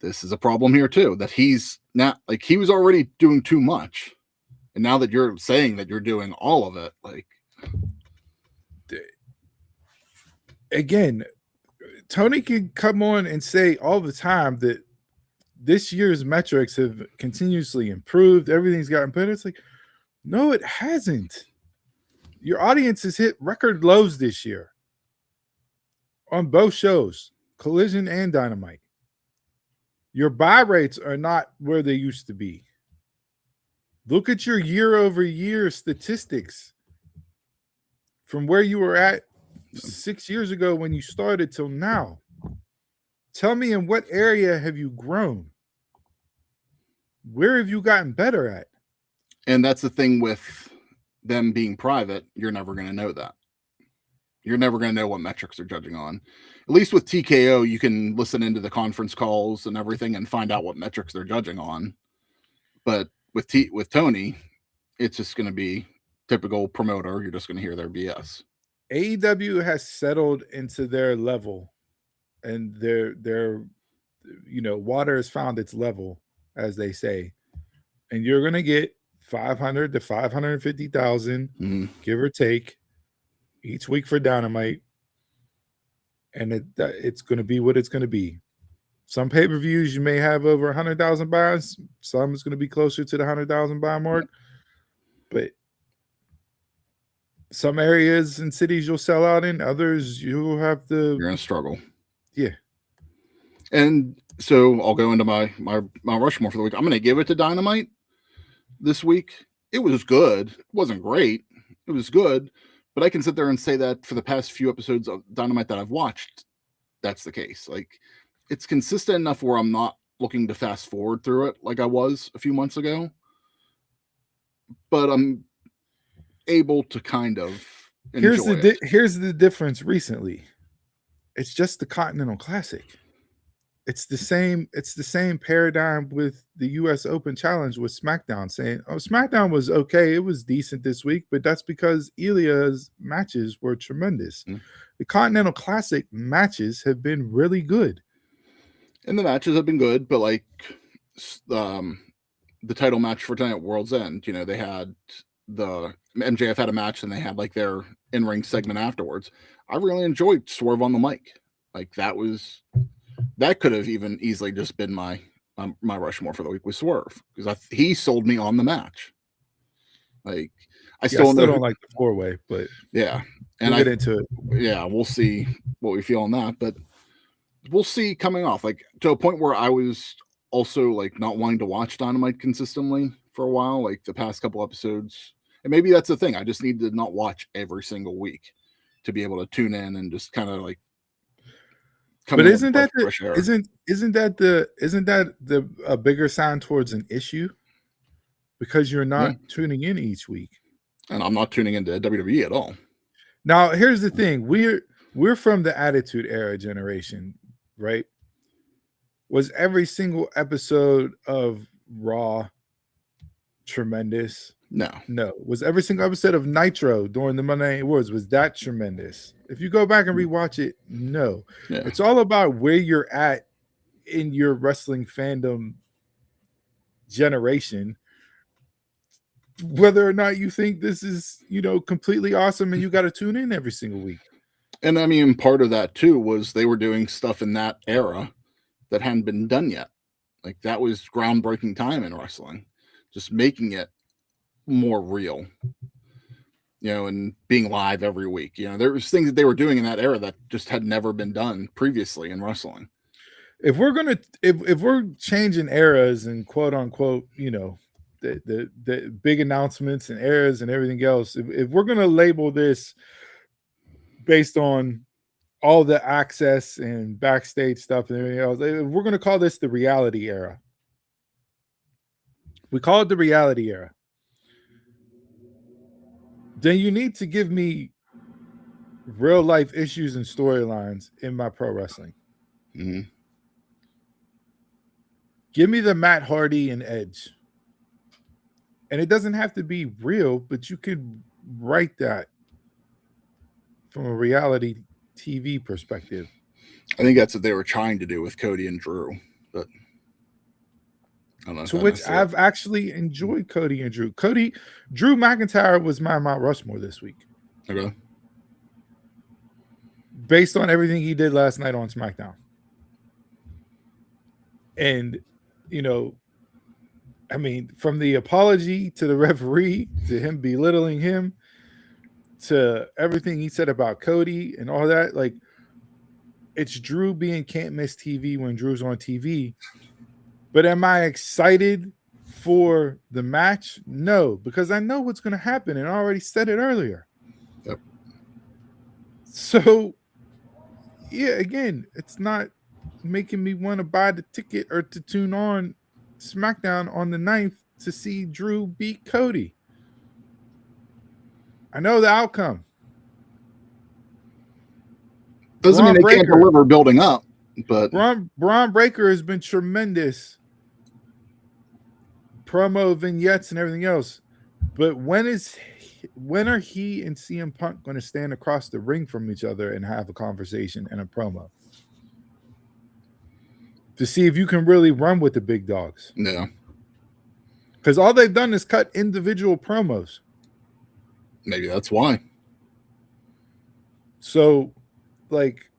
this is a problem here too, that he's not like, he was already doing too much. And now that you're saying that you're doing all of it, like, again, Tony can come on and say all the time that this year's metrics have continuously improved. Everything's gotten better. It's like, no, it hasn't. Your audience has hit record lows this year on both shows, Collision and Dynamite. Your buy rates are not where they used to be. Look at your year-over-year statistics from where you were at 6 years ago when you started till now. Tell me, in what area have you grown? Where have you gotten better at? And that's the thing with them being private. You're never going to know that. You're never going to know what metrics they're judging on. At least with TKO, you can listen into the conference calls and everything and find out what metrics they're judging on. But with Tony, it's just going to be typical promoter. You're just going to hear their BS. AEW has settled into their level, and their water has found its level, as they say. And you're going to get 500 to 550,000, give or take, each week for Dynamite. And it's going to be what it's going to be. Some pay-per-views you may have over 100,000 buys. Some is going to be closer to the 100,000 buy mark. But some areas and cities you'll sell out in. Others you'll have to. You're going to struggle. Yeah. And so I'll go into my Rushmore for the week. I'm going to give it to Dynamite this week. It was good. It wasn't great. It was good. But I can sit there and say that for the past few episodes of Dynamite that I've watched, that's the case. Like, it's consistent enough where I'm not looking to fast forward through it like I was a few months ago. But I'm able to kind of enjoy it. Here's the difference recently. it's just the Continental Classic. It's the same paradigm with the US Open Challenge with SmackDown, saying, "Oh, SmackDown was okay. It was decent this week, but that's because Ilya's matches were tremendous." Mm. The Continental Classic matches have been really good. And the matches have been good, but like the title match for tonight at Worlds End, you know, they had the MJF had a match and they had like their in-ring segment afterwards. I really enjoyed Swerve on the mic. Like that could have even easily just been my Rushmore for the week with Swerve, because he sold me on the match. Like I still don't like the 4-way, but yeah, and we'll get into it. Yeah, we'll see what we feel on that, but we'll see coming off, like to a point where I was also like not wanting to watch Dynamite consistently for a while, like the past couple episodes. And maybe that's the thing. I just need to not watch every single week to be able to tune in and just kind of like. But isn't that a bigger sign towards an issue? Because you're not tuning in each week. And I'm not tuning into WWE at all. Now, here's the thing. We're from the Attitude Era generation, right? Was every single episode of Raw tremendous? No. Was every single episode of Nitro during the Monday Night Wars, was that tremendous? If you go back and rewatch it, no. Yeah. It's all about where you're at in your wrestling fandom generation, whether or not you think this is, completely awesome and you got to tune in every single week. And I mean, part of that too was they were doing stuff in that era that hadn't been done yet. Like that was groundbreaking time in wrestling, just making it more real, and being live every week. There was things that they were doing in that era that just had never been done previously in wrestling. If we're changing eras and quote unquote, the big announcements and eras and everything else, if we're gonna label this based on all the access and backstage stuff and everything else, we're gonna call this the reality era. We call it the reality era. Then you need to give me real life issues and storylines in my pro wrestling. Mm-hmm. Give me the Matt Hardy and Edge. And it doesn't have to be real, but you could write that from a reality TV perspective. I think that's what they were trying to do with Cody and Drew, but I don't know. To which I've actually enjoyed Cody and Drew. Drew McIntyre was my Mount Rushmore this week. Okay. Based on everything he did last night on SmackDown. And, I mean, from the apology to the referee, to him belittling him, to everything he said about Cody and all that, like, it's Drew being can't miss TV when Drew's on TV. But am I excited for the match? No, because I know what's going to happen, and I already said it earlier. Yep. So, yeah, again, it's not making me want to buy the ticket or to tune on SmackDown on the 9th to see Drew beat Cody. I know the outcome. Doesn't mean they can't deliver building up, but Braun Breaker has been tremendous. Promo vignettes and everything else. But when are he and CM Punk going to stand across the ring from each other and have a conversation and a promo? To see if you can really run with the big dogs. Yeah. Because all they've done is cut individual promos. Maybe that's why. So, like,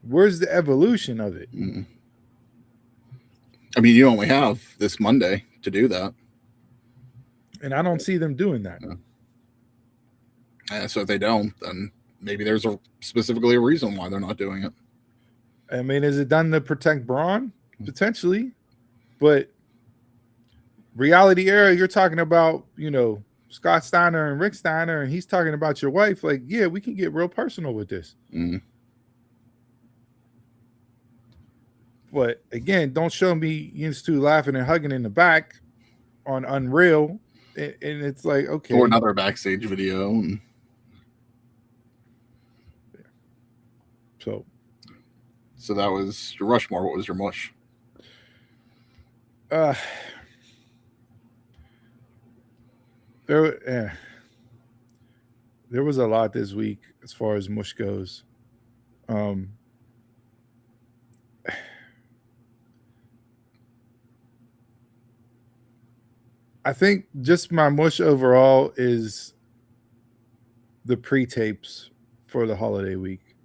where's the evolution of it? Mm-hmm. I mean, you only have this Monday to do that. And I don't see them doing that. Yeah. And so if they don't, then maybe there's specifically a reason why they're not doing it. I mean, is it done to protect Braun? Potentially. But reality era, you're talking about, Scott Steiner and Rick Steiner, and he's talking about your wife. Like, yeah, we can get real personal with this. Mm-hmm. But again, don't show me you two laughing and hugging in the back on Unreal. And it's like, okay. Or another backstage video. So, So that was your Rushmore. What was your mush? There was a lot this week as far as mush goes. I think just my mush overall is the pre-tapes for the holiday week.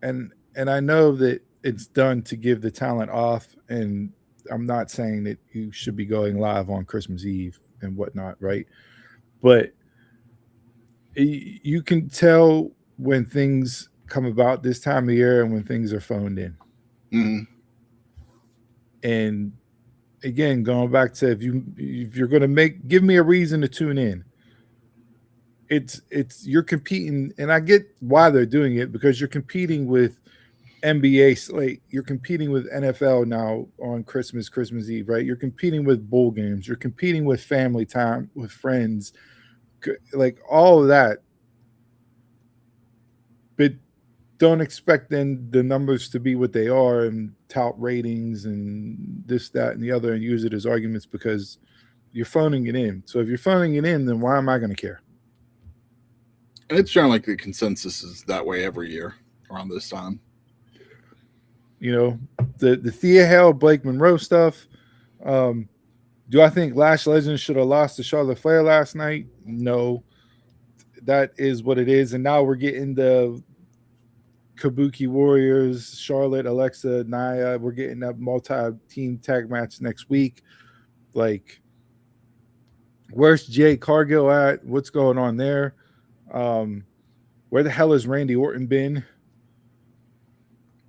And I know that it's done to give the talent off, and I'm not saying that you should be going live on Christmas Eve and whatnot, right? But you can tell when things come about this time of year and when things are phoned in. Mm-hmm. And again, going back to if you're going to give me a reason to tune in, it's you're competing, and I get why they're doing it, because you're competing with NBA slate, you're competing with NFL now on Christmas Eve, right? You're competing with bowl games, you're competing with family time with friends, like all of that. But don't expect then the numbers to be what they are and tout ratings and this, that, and the other and use it as arguments, because you're phoning it in. So if you're phoning it in, then why am I going to care? And it's generally like the consensus is that way every year around this time. You know, the Thea Hale, Blake Monroe stuff. Do I think Lash Legends should have lost to Charlotte Flair last night? No. That is what it is. And now we're getting the Kabuki Warriors, Charlotte, Alexa, Nia. We're getting that multi-team tag match next week. Like, where's Jay Cargill at? What's going on there? Where the hell has Randy Orton been?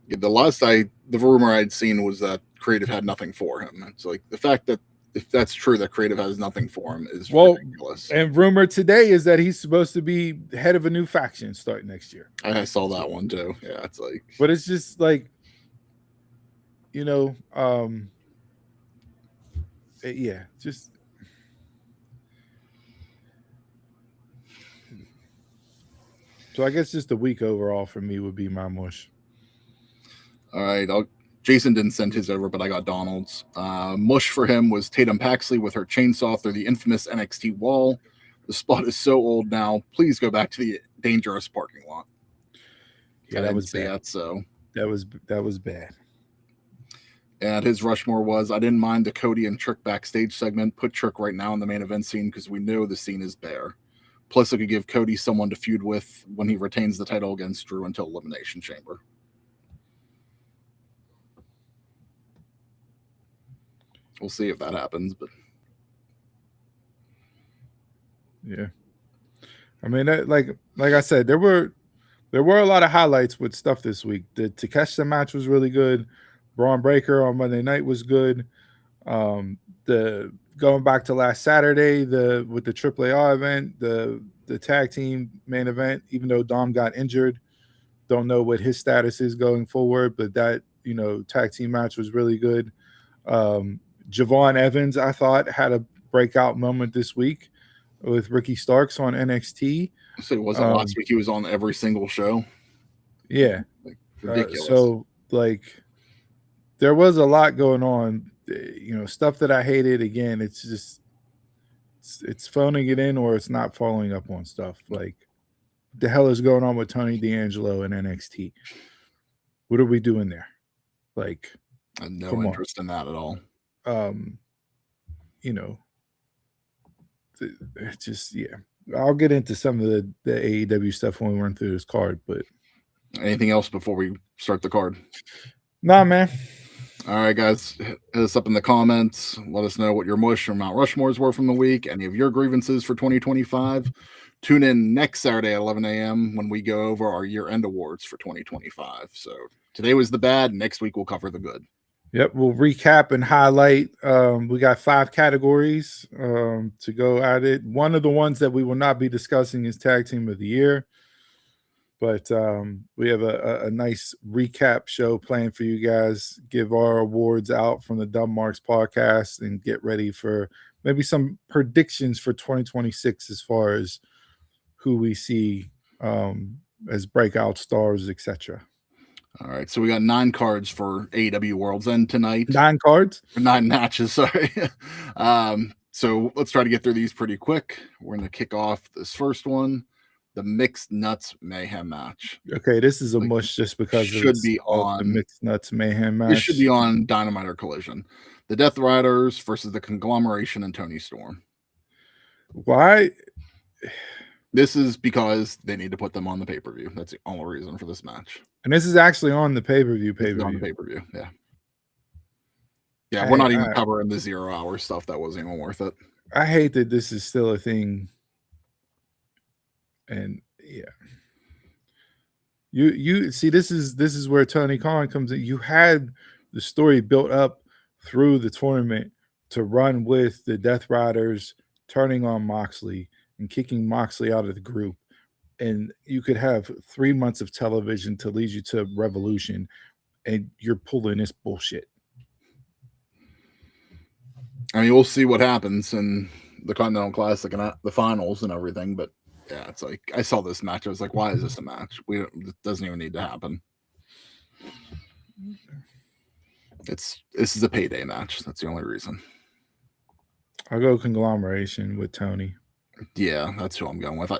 Yeah, the rumor I'd seen was that Creative had nothing for him. It's like the fact that if that's true that Creative has nothing for him is ridiculous. And rumor today is that he's supposed to be head of a new faction starting next year. I saw that one too. Yeah, it's like, but it's just like, you know, yeah, just so I guess just a week overall for me would be my mush. All right, Jason didn't send his over, but I got Donald's. Mush for him was Tatum Paxley with her chainsaw through the infamous NXT wall. The spot is so old now. Please go back to the dangerous parking lot. Yeah, that was bad. That was bad. And his Rushmore was, I didn't mind the Cody and Trick backstage segment. Put Trick right now in the main event scene because we know the scene is bare. Plus, it could give Cody someone to feud with when he retains the title against Drew until Elimination Chamber. We'll see if that happens, but yeah, I mean, like I said, there were a lot of highlights with stuff this week. The Takeshita match was really good. Braun Breaker on Monday night was good. The going back to last Saturday, with the AAA event, the tag team main event, even though Dom got injured, don't know what his status is going forward, but that, you know, tag team match was really good. Javon Evans, I thought, had a breakout moment this week with Ricky Starks on NXT. So it wasn't last week. He was on every single show. Yeah. Like, ridiculous. So, like, there was a lot going on, you know, stuff that I hated. Again, it's just, it's phoning it in or it's not following up on stuff. Like, the hell is going on with Tony D'Angelo and NXT? What are we doing there? Like, I have no interest in that at all. You know, it's just, yeah. I'll get into some of the AEW stuff when we run through this card, but anything else before we start the card? Nah, man. All right, guys, hit us up in the comments. Let us know what your mush or Mount Rushmores were from the week. Any of your grievances for 2025. Tune in next Saturday at 11 a.m. when we go over our year-end awards for 2025. So today was the bad. Next week we'll cover the good. Yep, we'll recap and highlight. We got 5 categories to go at it. One of the ones that we will not be discussing is Tag Team of the Year. But we have a nice recap show planned for you guys. Give our awards out from the Dumb Marks podcast and get ready for maybe some predictions for 2026 as far as who we see as breakout stars, etc. All right, so we got 9 cards for AEW Worlds End tonight. 9 cards? 9 matches, sorry. So let's try to get through these pretty quick. We're going to kick off this first one, the Mixed Nuts Mayhem match. Okay, this is a mush just because should be on the Mixed Nuts Mayhem match. This should be on Dynamite or Collision. The Death Riders versus the Conglomeration and Tony Storm. Why? This is because they need to put them on the pay-per-view. That's the only reason for this match. And this is actually on the pay-per-view. On the pay-per-view, yeah. Yeah, we're not even covering the 0 hour stuff. That wasn't even worth it. I hate that this is still a thing. And yeah. You see, this is where Tony Khan comes in. You had the story built up through the tournament to run with the Death Riders turning on Moxley and kicking Moxley out of the group. And you could have 3 months of television to lead you to Revolution, and you're pulling this bullshit. I mean, we'll see what happens in the Continental Classic and the finals and everything, but yeah, it's like I saw this match. I was like, why is this a match? It doesn't even need to happen. This is a payday match. That's the only reason. I'll go Conglomeration with Tony. Yeah, that's who I'm going with. I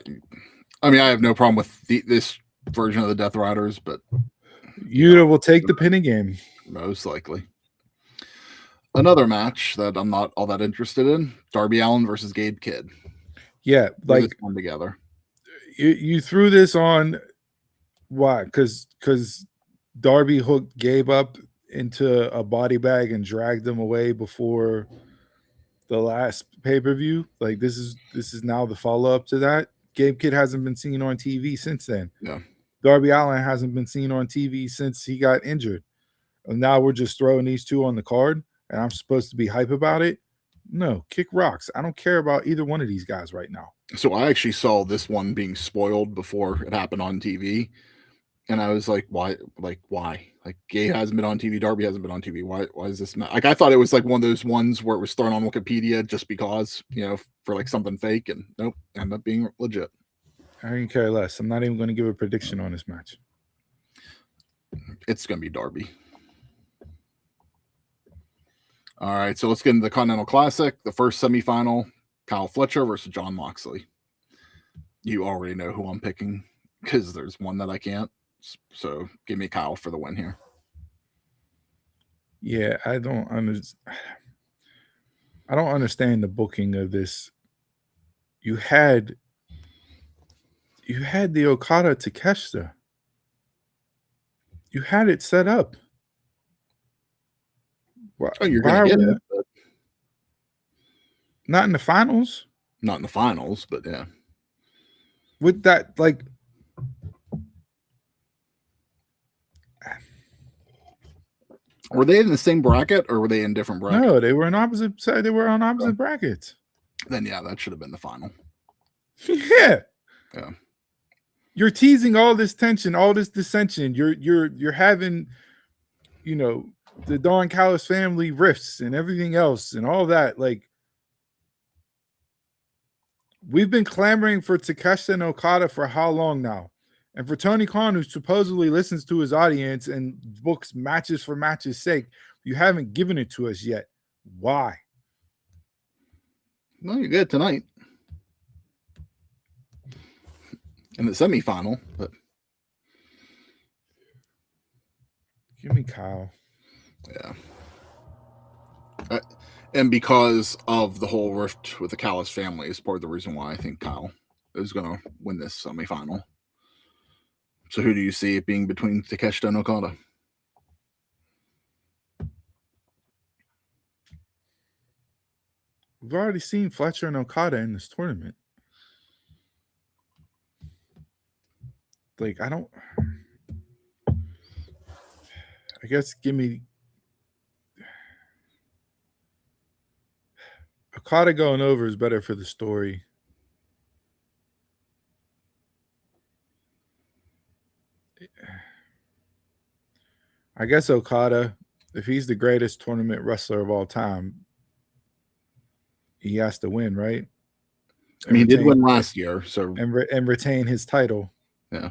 mean, I have no problem with this version of the Death Riders, but you will take the pinning game. Most likely. Another match that I'm not all that interested in: Darby Allin versus Gabe Kidd. Yeah, like one together. You threw this on. Why? Because Darby hooked Gabe up into a body bag and dragged him away before the last pay-per-view. Like this is now the follow-up to that. Gabe Kidd hasn't been seen on TV since then. Yeah. Darby Allin hasn't been seen on TV since he got injured. And now we're just throwing these two on the card, and I'm supposed to be hype about it? No, kick rocks. I don't care about either one of these guys right now. So I actually saw this one being spoiled before it happened on TV. And I was like, why? Like, Gabe hasn't been on TV. Darby hasn't been on TV. Why is this? Like, I thought it was like one of those ones where it was thrown on Wikipedia just because, for like something fake. And nope, ended up being legit. I can care less. I'm not even going to give a prediction on this match. It's going to be Darby. All right, so let's get into the Continental Classic. The first semifinal, Kyle Fletcher versus Jon Moxley. You already know who I'm picking because there's one that I can't. So give me Kyle for the win here. Yeah, I don't understand the booking of this. You had the Okada Takeshita. You had it set up. You're going to get it. But not in the finals. Not in the finals, but yeah. With that, like, were they in the same bracket or were they in different brackets? No, they were on opposite side. They were on opposite brackets. Then yeah, that should have been the final. Yeah. Yeah. You're teasing all this tension, all this dissension. You're having, the Don Callis family rifts and everything else and all that. Like, we've been clamoring for Takeshita and Okada for how long now? And for Tony Khan, who supposedly listens to his audience and books matches for matches' sake, you haven't given it to us yet. Why? Well, you're good tonight. In the semifinal, but give me Kyle. Yeah. And because of the whole rift with the Callis family is part of the reason why I think Kyle is going to win this semifinal. So who do you see it being between Takeshita and Okada? We've already seen Fletcher and Okada in this tournament. Like, I guess give me Okada going over is better for the story. I guess Okada, if he's the greatest tournament wrestler of all time, he has to win, right? I mean, he did win last year, so and retain his title. Yeah.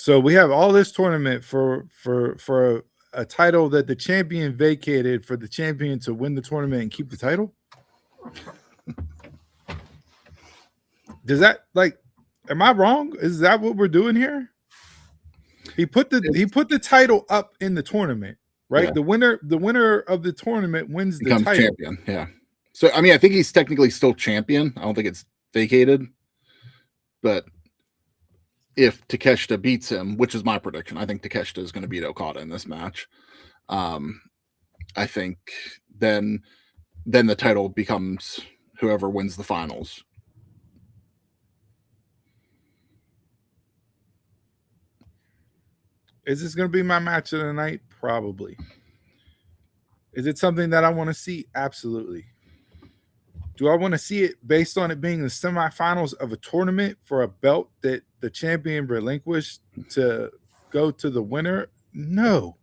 So we have all this tournament for a title that the champion vacated for the champion to win the tournament and keep the title. Does that am I wrong? Is that what we're doing here? He put the title up in the tournament, right? Yeah. The winner of the tournament wins the title. Champion. Yeah. So I mean, I think he's technically still champion. I don't think it's vacated, but if Takeshita beats him, which is my prediction, I think Takeshita is going to beat Okada in this match. I think then the title becomes whoever wins the finals. Is this going to be my match of the night? Probably. Is it something that I want to see? Absolutely. Do I want to see it based on it being the semifinals of a tournament for a belt that the champion relinquished to go to the winner? No.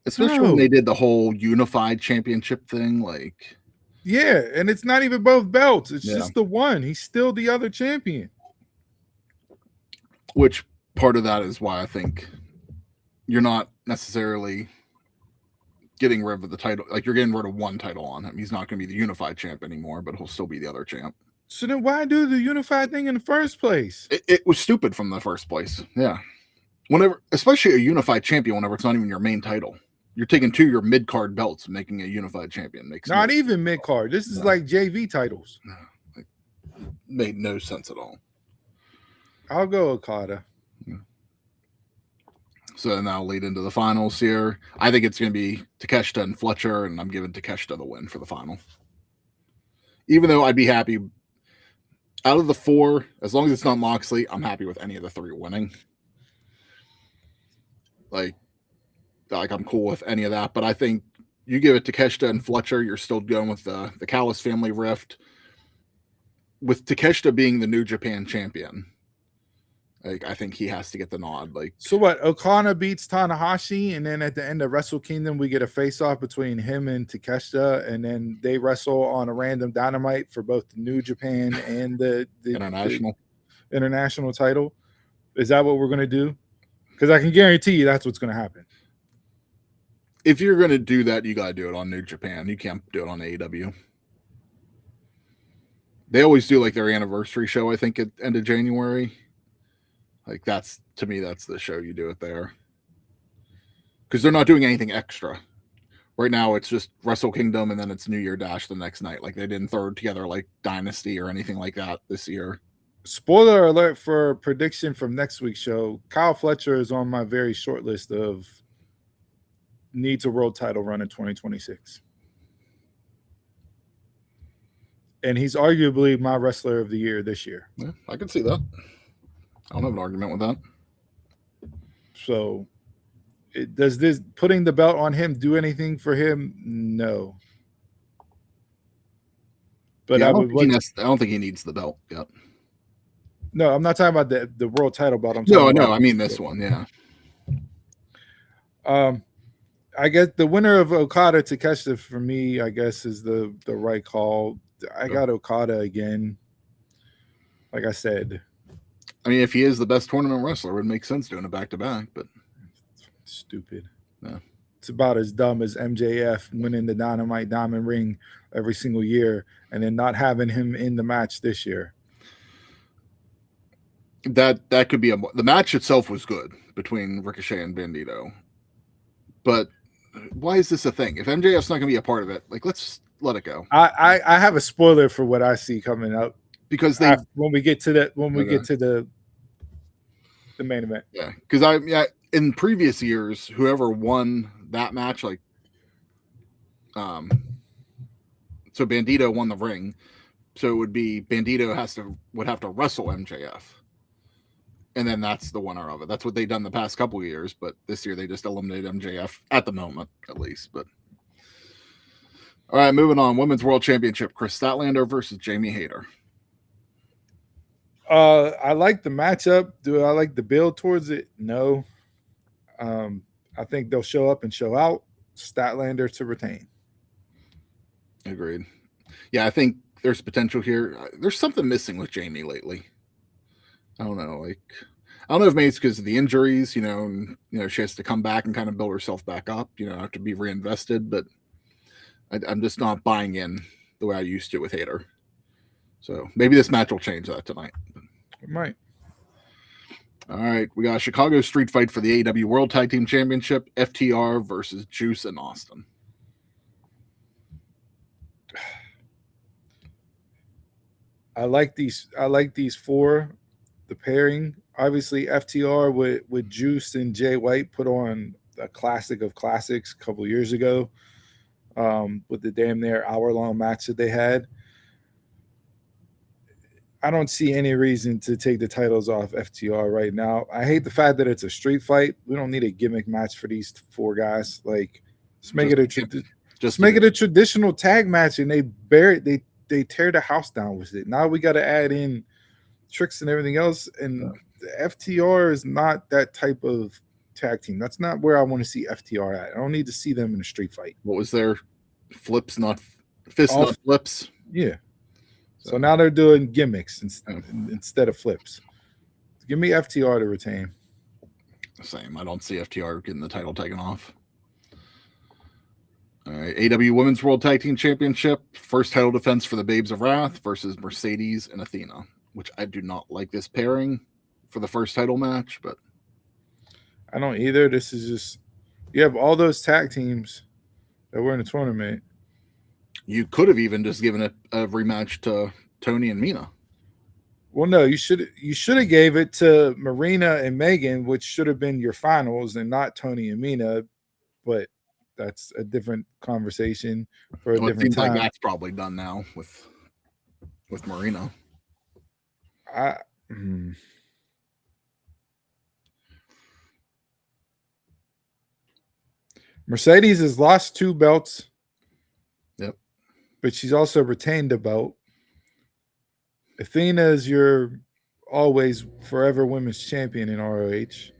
Especially when they did the whole unified championship thing. Yeah, and it's not even both belts. It's just the one. He's still the other champion. Which part of that is why I think you're not necessarily getting rid of the title. You're getting rid of one title on him. He's not going to be the unified champ anymore, but he'll still be the other champ. So then why do the unified thing in the first place? It was stupid from the first place. Yeah. Whenever, especially a unified champion, whenever it's not even your main title. You're taking two of your mid-card belts and making a unified champion. Makes not even mid-card. This is like JV titles. Made no sense at all. I'll go Okada. So now lead into the finals here. I think it's going to be Takeshita and Fletcher, and I'm giving Takeshita the win for the final. Even though I'd be happy out of the four, as long as it's not Moxley, I'm happy with any of the three winning. I'm cool with any of that, but I think you give it to Takeshita and Fletcher, you're still going with the Callis family rift. With Takeshita being the New Japan champion, I think he has to get the nod. So what? Okada beats Tanahashi, and then at the end of Wrestle Kingdom, we get a face-off between him and Takeshita, and then they wrestle on a random Dynamite for both the New Japan and the international title. Is that what we're going to do? Because I can guarantee you that's what's going to happen. If you're going to do that, you got to do it on New Japan. You can't do it on AEW. They always do their anniversary show, I think, at end of January. That's, to me, that's the show you do it there. Because they're not doing anything extra. Right now, it's just Wrestle Kingdom, and then it's New Year Dash the next night. They didn't throw together Dynasty or anything like that this year. Spoiler alert for prediction from next week's show. Kyle Fletcher is on my very short list of needs a world title run in 2026. And he's arguably my wrestler of the year this year. Yeah, I can see that. I don't have an argument with that. So does this putting the belt on him do anything for him? No. But yeah, I don't think he needs the belt yet. No, I'm not talking about the world title belt. I mean this one, yeah. I guess the winner of Okada Takeshita for me, I guess, is the right call. I got Okada again. Like I said. I mean, if he is the best tournament wrestler, it would make sense doing it back-to-back, but stupid. Yeah. It's about as dumb as MJF winning the Dynamite Diamond Ring every single year and then not having him in the match this year. That could be the match itself was good between Ricochet and Bandito. But why is this a thing? If MJF's not going to be a part of it, let's let it go. I have a spoiler for what I see coming up because when we get to the main event. Yeah, because in previous years, whoever won that match, so Bandito won the ring, so it would be Bandito would have to wrestle MJF. And then that's the winner of it. That's what they've done the past couple of years, but this year they just eliminated MJF at the moment, at least. But all right, moving on. Women's World Championship: Chris Statlander versus Jamie Hayter. I like the matchup. Do I like the build towards it? No. I think they'll show up and show out. Statlander to retain. Agreed. Yeah, I think there's potential here. There's something missing with Jamie lately. I don't know. I don't know if maybe it's because of the injuries, and she has to come back and kind of build herself back up, have to be reinvested. But I'm just not buying in the way I used to with Hater. So maybe this match will change that tonight. It might. All right, we got a Chicago street fight for the AEW World Tag Team Championship, FTR versus Juice and Austin. I like these four. The pairing, obviously, FTR with Juice and Jay White put on a classic of classics a couple years ago, with the damn near hour-long match that they had. I don't see any reason to take the titles off FTR right now. I hate the fact that it's a street fight. We don't need a gimmick match for these four guys. Like, make it a traditional tag match, and they tear the house down with it. Now we got to add in tricks and everything else, and the FTR is not that type of tag team. That's not where I want to see FTR at. I don't need to see them in a street fight. What was their flips, not fists, not flips? Yeah. So now they're doing gimmicks instead of flips. Give me FTR to retain. Same. I don't see FTR getting the title taken off. All right, AEW Women's World Tag Team Championship, first title defense for the Babes of Wrath versus Mercedes and Athena, which I do not like this pairing for the first title match, but I don't either. This is just, you have all those tag teams that were in the tournament. You could have even just given a rematch to Tony and Mina. Well, no, you should have gave it to Marina and Megan, which should have been your finals, and not Tony and Mina. But that's a different conversation for a different time. Like that's probably done now with Marina. Mercedes has lost 2 belts. Yep. But she's also retained a belt. Athena is your always forever women's champion in ROH.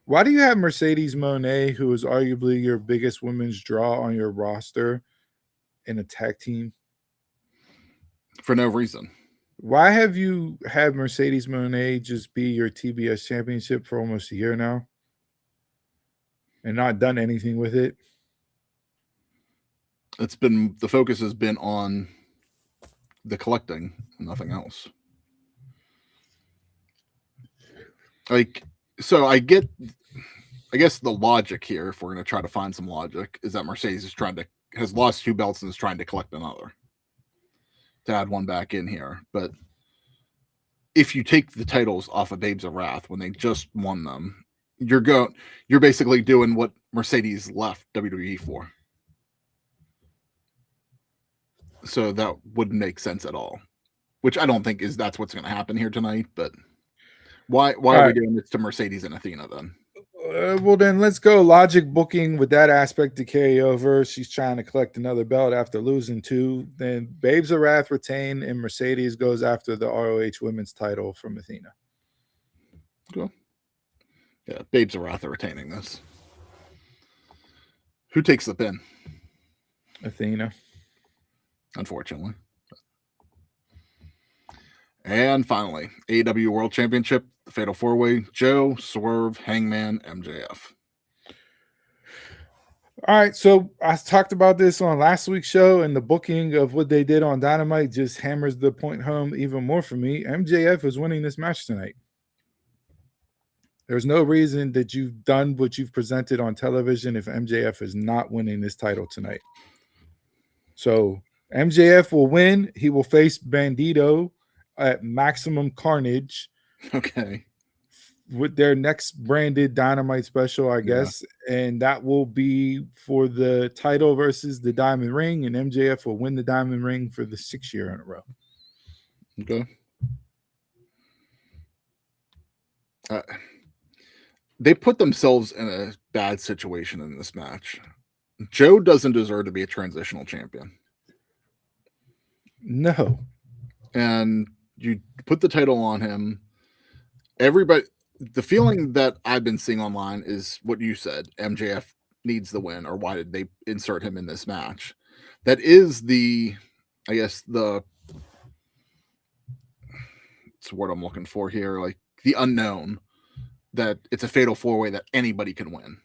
Why do you have Mercedes Moné, who is arguably your biggest women's draw, on your roster in a tag team? For no reason. Why have you had Mercedes Moné just be your TBS championship for almost a year now and not done anything with it? The focus has been on the collecting, nothing else. So I guess the logic here, if we're going to try to find some logic, is that Mercedes has lost 2 belts and is trying to collect another to add one back in here. But if you take the titles off of Babes of Wrath when they just won them, you're basically doing what Mercedes left WWE for. So that wouldn't make sense at all, which I don't think that's what's going to happen here tonight. But why are we doing this to Mercedes and Athena then? Well, then let's go logic booking with that aspect to carry over. She's trying to collect another belt after losing 2. Then Babes of Wrath retain, and Mercedes goes after the ROH women's title from Athena. Cool. Yeah, Babes of Wrath are retaining this. Who takes the pin? Athena. Unfortunately. And finally, AEW World Championship, the Fatal 4-Way, Joe, Swerve, Hangman, MJF. All right, so I talked about this on last week's show, and the booking of what they did on Dynamite just hammers the point home even more for me. MJF is winning this match tonight. There's no reason that you've done what you've presented on television if MJF is not winning this title tonight. So MJF will win. He will face Bandito at Maximum Carnage. Okay. With their next branded Dynamite special, I guess. And that will be for the title versus the Diamond Ring. And MJF will win the Diamond Ring for the 6th year in a row. Okay. They put themselves in a bad situation in this match. Joe doesn't deserve to be a transitional champion. No. And you put the title on him. Everybody, the feeling that I've been seeing online is what you said. MJF needs the win, or why did they insert him in this match? That is the what's the word I'm looking for here? Like the unknown, that it's a fatal 4-way that anybody can win.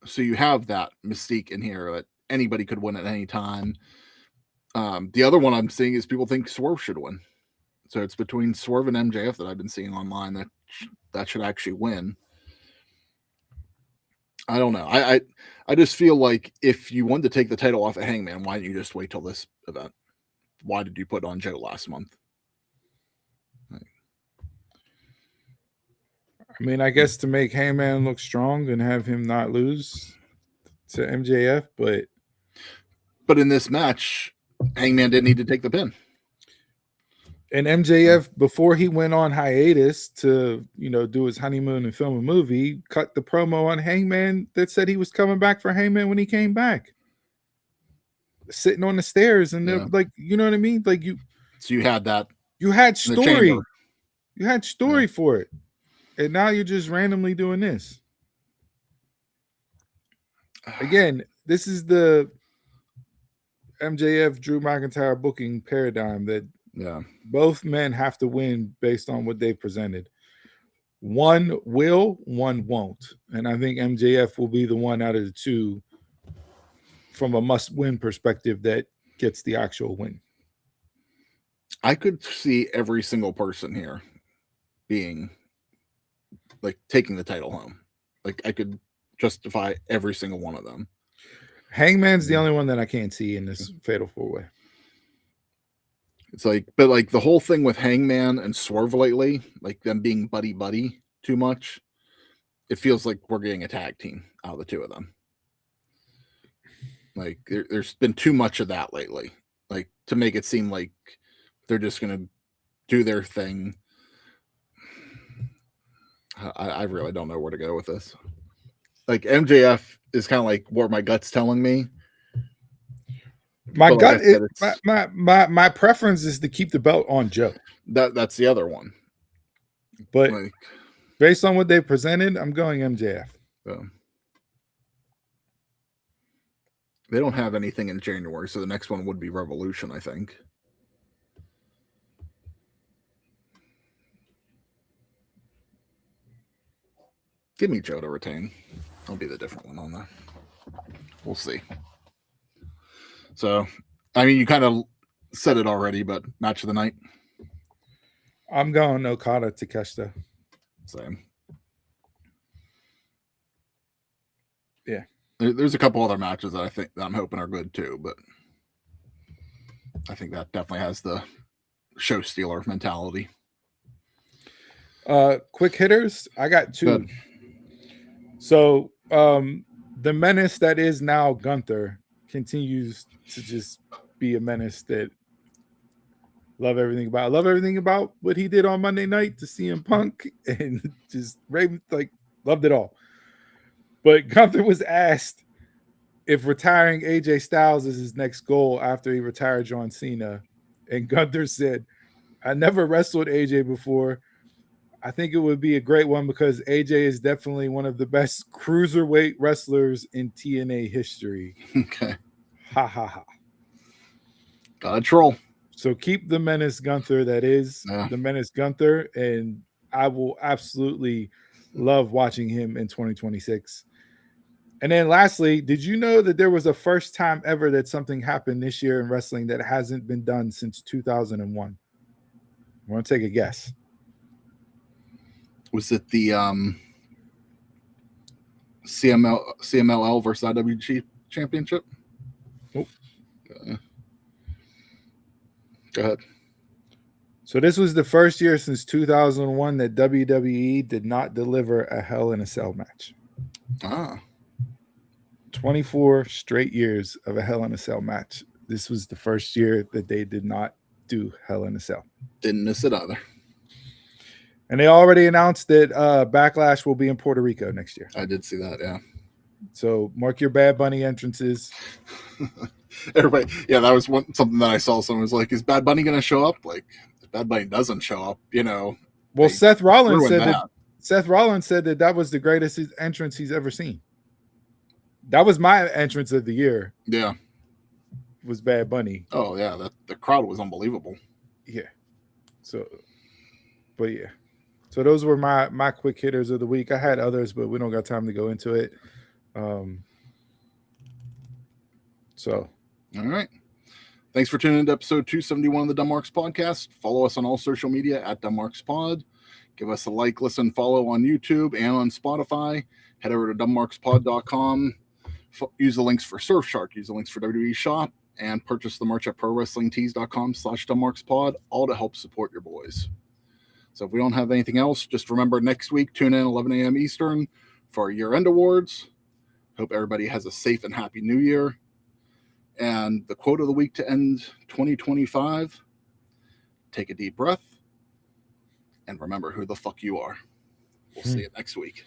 So you have that mystique in here that anybody could win at any time. The other one I'm seeing is people think Swerve should win. So it's between Swerve and MJF that I've been seeing online that should actually win. I don't know. I just feel like if you wanted to take the title off of Hangman, why didn't you just wait till this event? Why did you put on Joe last month? I mean, I guess to make Hangman look strong and have him not lose to MJF, but in this match, Hangman didn't need to take the pin. And MJF, before he went on hiatus to, do his honeymoon and film a movie, cut the promo on Hangman that said he was coming back for Hangman when he came back. Sitting on the stairs, and they're like, you know what I mean? Like so you had that. You had story. You had story for it. And now you're just randomly doing this. Again, this is the MJF Drew McIntyre booking paradigm that both men have to win based on what they've presented. One will, one won't. And I think MJF will be the one out of the two from a must-win perspective that gets the actual win. I could see every single person here being like taking the title home. Like I could justify every single one of them. Hangman's the only one that I can't see in this fatal 4-way. It's like, but like the whole thing with Hangman and Swerve lately, like them being buddy too much, it feels like we're getting a tag team out of the two of them. Like there's been too much of that lately, like to make it seem like they're just going to do their thing. I really don't know where to go with this. Like MJF is kind of like what my gut's telling me. My gut is my preference is to keep the belt on Joe. That's the other one. But like, based on what they presented, I'm going MJF. They don't have anything in January, so the next one would be Revolution, I think. Give me Joe to retain. I'll be the different one on that. We'll see. So, I mean, you kind of said it already, but match of the night. I'm going Okada to Takeshita. Same. Yeah. There's a couple other matches that I think that I'm hoping are good too, but I think that definitely has the show stealer mentality. Quick hitters. I got two. Good. So the menace that is now Gunther continues to just be a menace that love everything about. I love everything about what he did on Monday night to CM Punk, and just loved it all. But Gunther was asked if retiring AJ Styles is his next goal after he retired John Cena. And Gunther said, I never wrestled AJ before. I think it would be a great one because AJ is definitely one of the best cruiserweight wrestlers in TNA history. Okay. Ha ha ha. Gotta troll. So keep the menace Gunther. That is the menace Gunther. And I will absolutely love watching him in 2026. And then lastly, did you know that there was a first time ever that something happened this year in wrestling that hasn't been done since 2001? I want to take a guess. Was it the CMLL versus IWG championship? Nope. Go ahead. So this was the first year since 2001 that WWE did not deliver a Hell in a Cell match. 24 straight years of a Hell in a Cell match. This was the first year that they did not do Hell in a Cell. Didn't miss it either. And they already announced that Backlash will be in Puerto Rico next year. I did see that, yeah. So mark your Bad Bunny entrances. Everybody, that was something that I saw. Someone was like, "Is Bad Bunny going to show up?" Like, if Bad Bunny doesn't show up, Well, Seth Rollins said that was the greatest entrance he's ever seen. That was my entrance of the year. Yeah, was Bad Bunny. Oh yeah, the crowd was unbelievable. Yeah. So But yeah. So those were my quick hitters of the week. I had others, but we don't got time to go into it. So all right. Thanks for tuning in to episode 271 of the Dumbmarks podcast. Follow us on all social media at DumbmarksPod. Give us a like, listen, follow on YouTube and on Spotify. Head over to dumbmarkspod.com. Use the links for Surfshark. Use the links for WWE Shop. And purchase the merch at prowrestlingtees.com/dumbmarkspod, all to help support your boys. So if we don't have anything else, just remember next week, tune in 11 a.m. Eastern for our year-end awards. Hope everybody has a safe and happy new year. And the quote of the week to end 2025, take a deep breath and remember who the fuck you are. We'll see you next week.